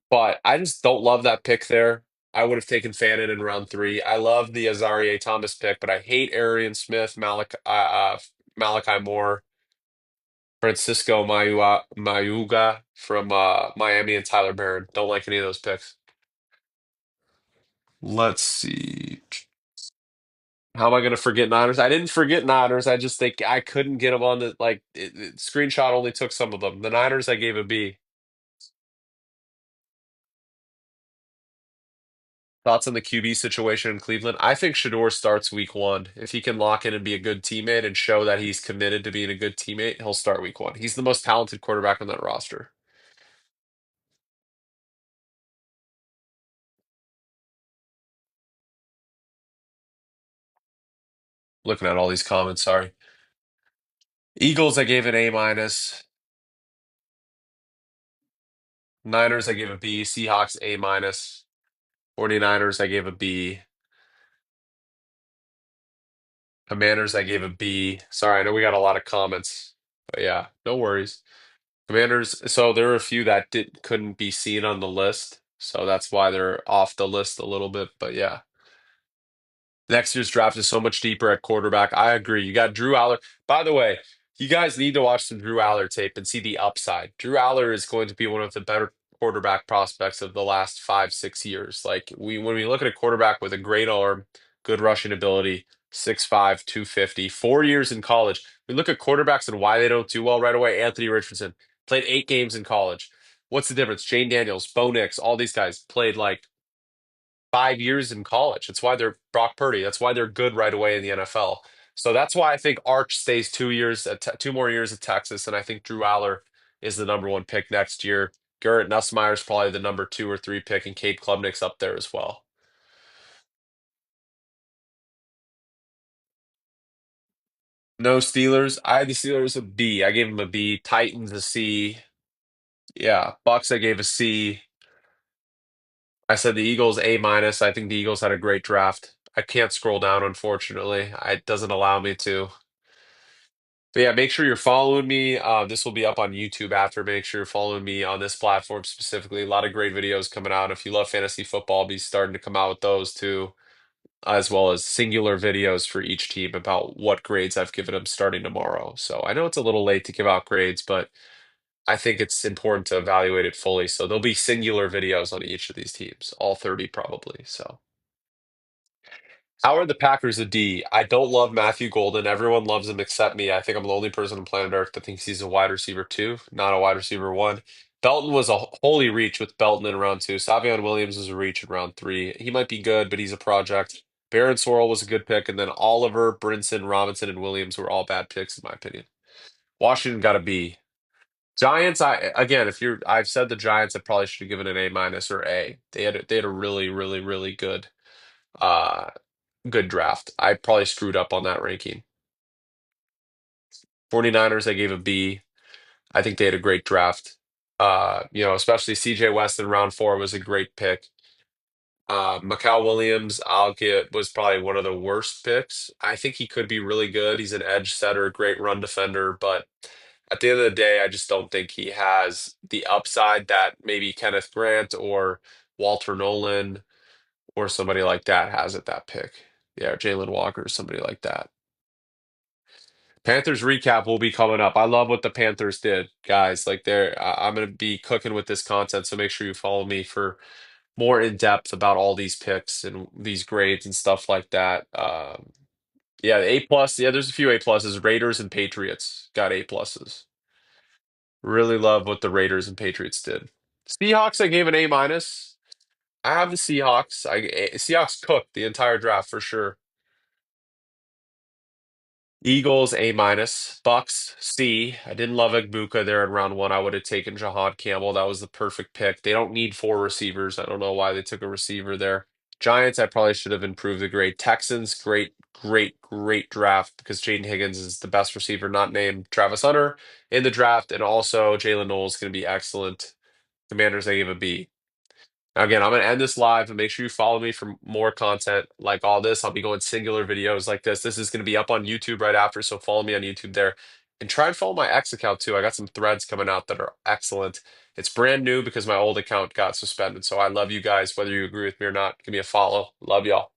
but I just don't love that pick there. I would have taken Fannin in round three. I love the Azaria Thomas pick, but I hate Arian Smith, Malachi Moore, Francisco Mayuga from Miami, and Tyler Barron. Don't like any of those picks. Let's see. How am I going to forget Niners? I didn't forget Niners. I just think I couldn't get them on the screenshot only took some of them. The Niners I gave a B. Thoughts on the QB situation in Cleveland? I think Shador starts week one. If he can lock in and be a good teammate and show that he's committed to being a good teammate, he'll start week one. He's the most talented quarterback on that roster. Looking at all these comments, sorry. Eagles, I gave an A minus. Niners, I gave a B. Seahawks, A minus. 49ers, I gave a B. Commanders, I gave a B. Sorry, I know we got a lot of comments, but yeah, no worries. Commanders, so there are a few that couldn't be seen on the list, so that's why they're off the list a little bit. But yeah, next year's draft is so much deeper at quarterback. I agree. You got Drew Aller. By the way, you guys need to watch some Drew Aller tape and see the upside. Drew Aller is going to be one of the better quarterback prospects of the last 5, 6 years. Like when we look at a quarterback with a great arm, good rushing ability, 6'5", 250, 4 years in college. We look at quarterbacks and why they don't do well right away. Anthony Richardson played 8 games in college. What's the difference? Jane Daniels, Bo Nix, all these guys played like 5 years in college. That's why they're Brock Purdy. That's why they're good right away in the NFL. So that's why I think Arch stays 2 years, 2 more years at Texas, and I think Drew Aller is the number one pick next year. Garrett Nussmeier is probably the number 2 or 3 pick, and Cade Klubnik's up there as well. No Steelers. I had the Steelers a B. I gave them a B. Titans a C. Yeah, Bucks I gave a C. I said the Eagles A minus. I think the Eagles had a great draft. I can't scroll down, unfortunately. It doesn't allow me to. But yeah, make sure you're following me. This will be up on YouTube after. Make sure you're following me on this platform specifically. A lot of great videos coming out. If you love fantasy football, I'll be starting to come out with those too, as well as singular videos for each team about what grades I've given them starting tomorrow. So I know it's a little late to give out grades, but I think it's important to evaluate it fully. So there'll be singular videos on each of these teams, all 30 probably. So. How are the Packers a D? I don't love Matthew Golden. Everyone loves him except me. I think I'm the only person on planet Earth that thinks he's a wide receiver two, not a wide receiver one. Belton was a holy reach with Belton in round two. Savion Williams was a reach in round three. He might be good, but he's a project. Barron Sorrell was a good pick, and then Oliver, Brinson, Robinson, and Williams were all bad picks in my opinion. Washington got a B. Giants, I again, if you're, I've said the Giants, I probably should have given an A minus or A. They had a really, really, really good Uh, Good draft. I probably screwed up on that ranking. 49ers, I gave a B. I think they had a great draft. Especially CJ West in round four was a great pick. Mikal Williams, I'll get was probably one of the worst picks. I think he could be really good. He's an edge setter, great run defender, but at the end of the day, I just don't think he has the upside that maybe Kenneth Grant or Walter Nolan or somebody like that has at that pick. Yeah, or Jalen Walker, somebody like that. Panthers recap will be coming up. I love what the Panthers did, guys. Like I'm gonna be cooking with this content, so make sure you follow me for more in depth about all these picks and these grades and stuff like that. Yeah, A plus. Yeah, there's a few A pluses. Raiders and Patriots got A pluses. Really love what the Raiders and Patriots did. Seahawks, I gave an A minus. I have the Seahawks. Seahawks cooked the entire draft for sure. Eagles A minus, Bucks C. I didn't love Egbuka there in round one. I would have taken Jahad Campbell. That was the perfect pick. They don't need four receivers. I don't know why they took a receiver there. Giants, I probably should have improved the grade. Texans, great, great, great draft because Jaden Higgins is the best receiver not named Travis Hunter in the draft, and also Jalen Knowles is going to be excellent. Commanders, I gave a B. Again, I'm going to end this live, and make sure you follow me for more content like all this. I'll be going singular videos like this. This is going to be up on YouTube right after, so follow me on YouTube there. And try and follow my X account too. I got some threads coming out that are excellent. It's brand new because my old account got suspended. So I love you guys, whether you agree with me or not. Give me a follow. Love y'all.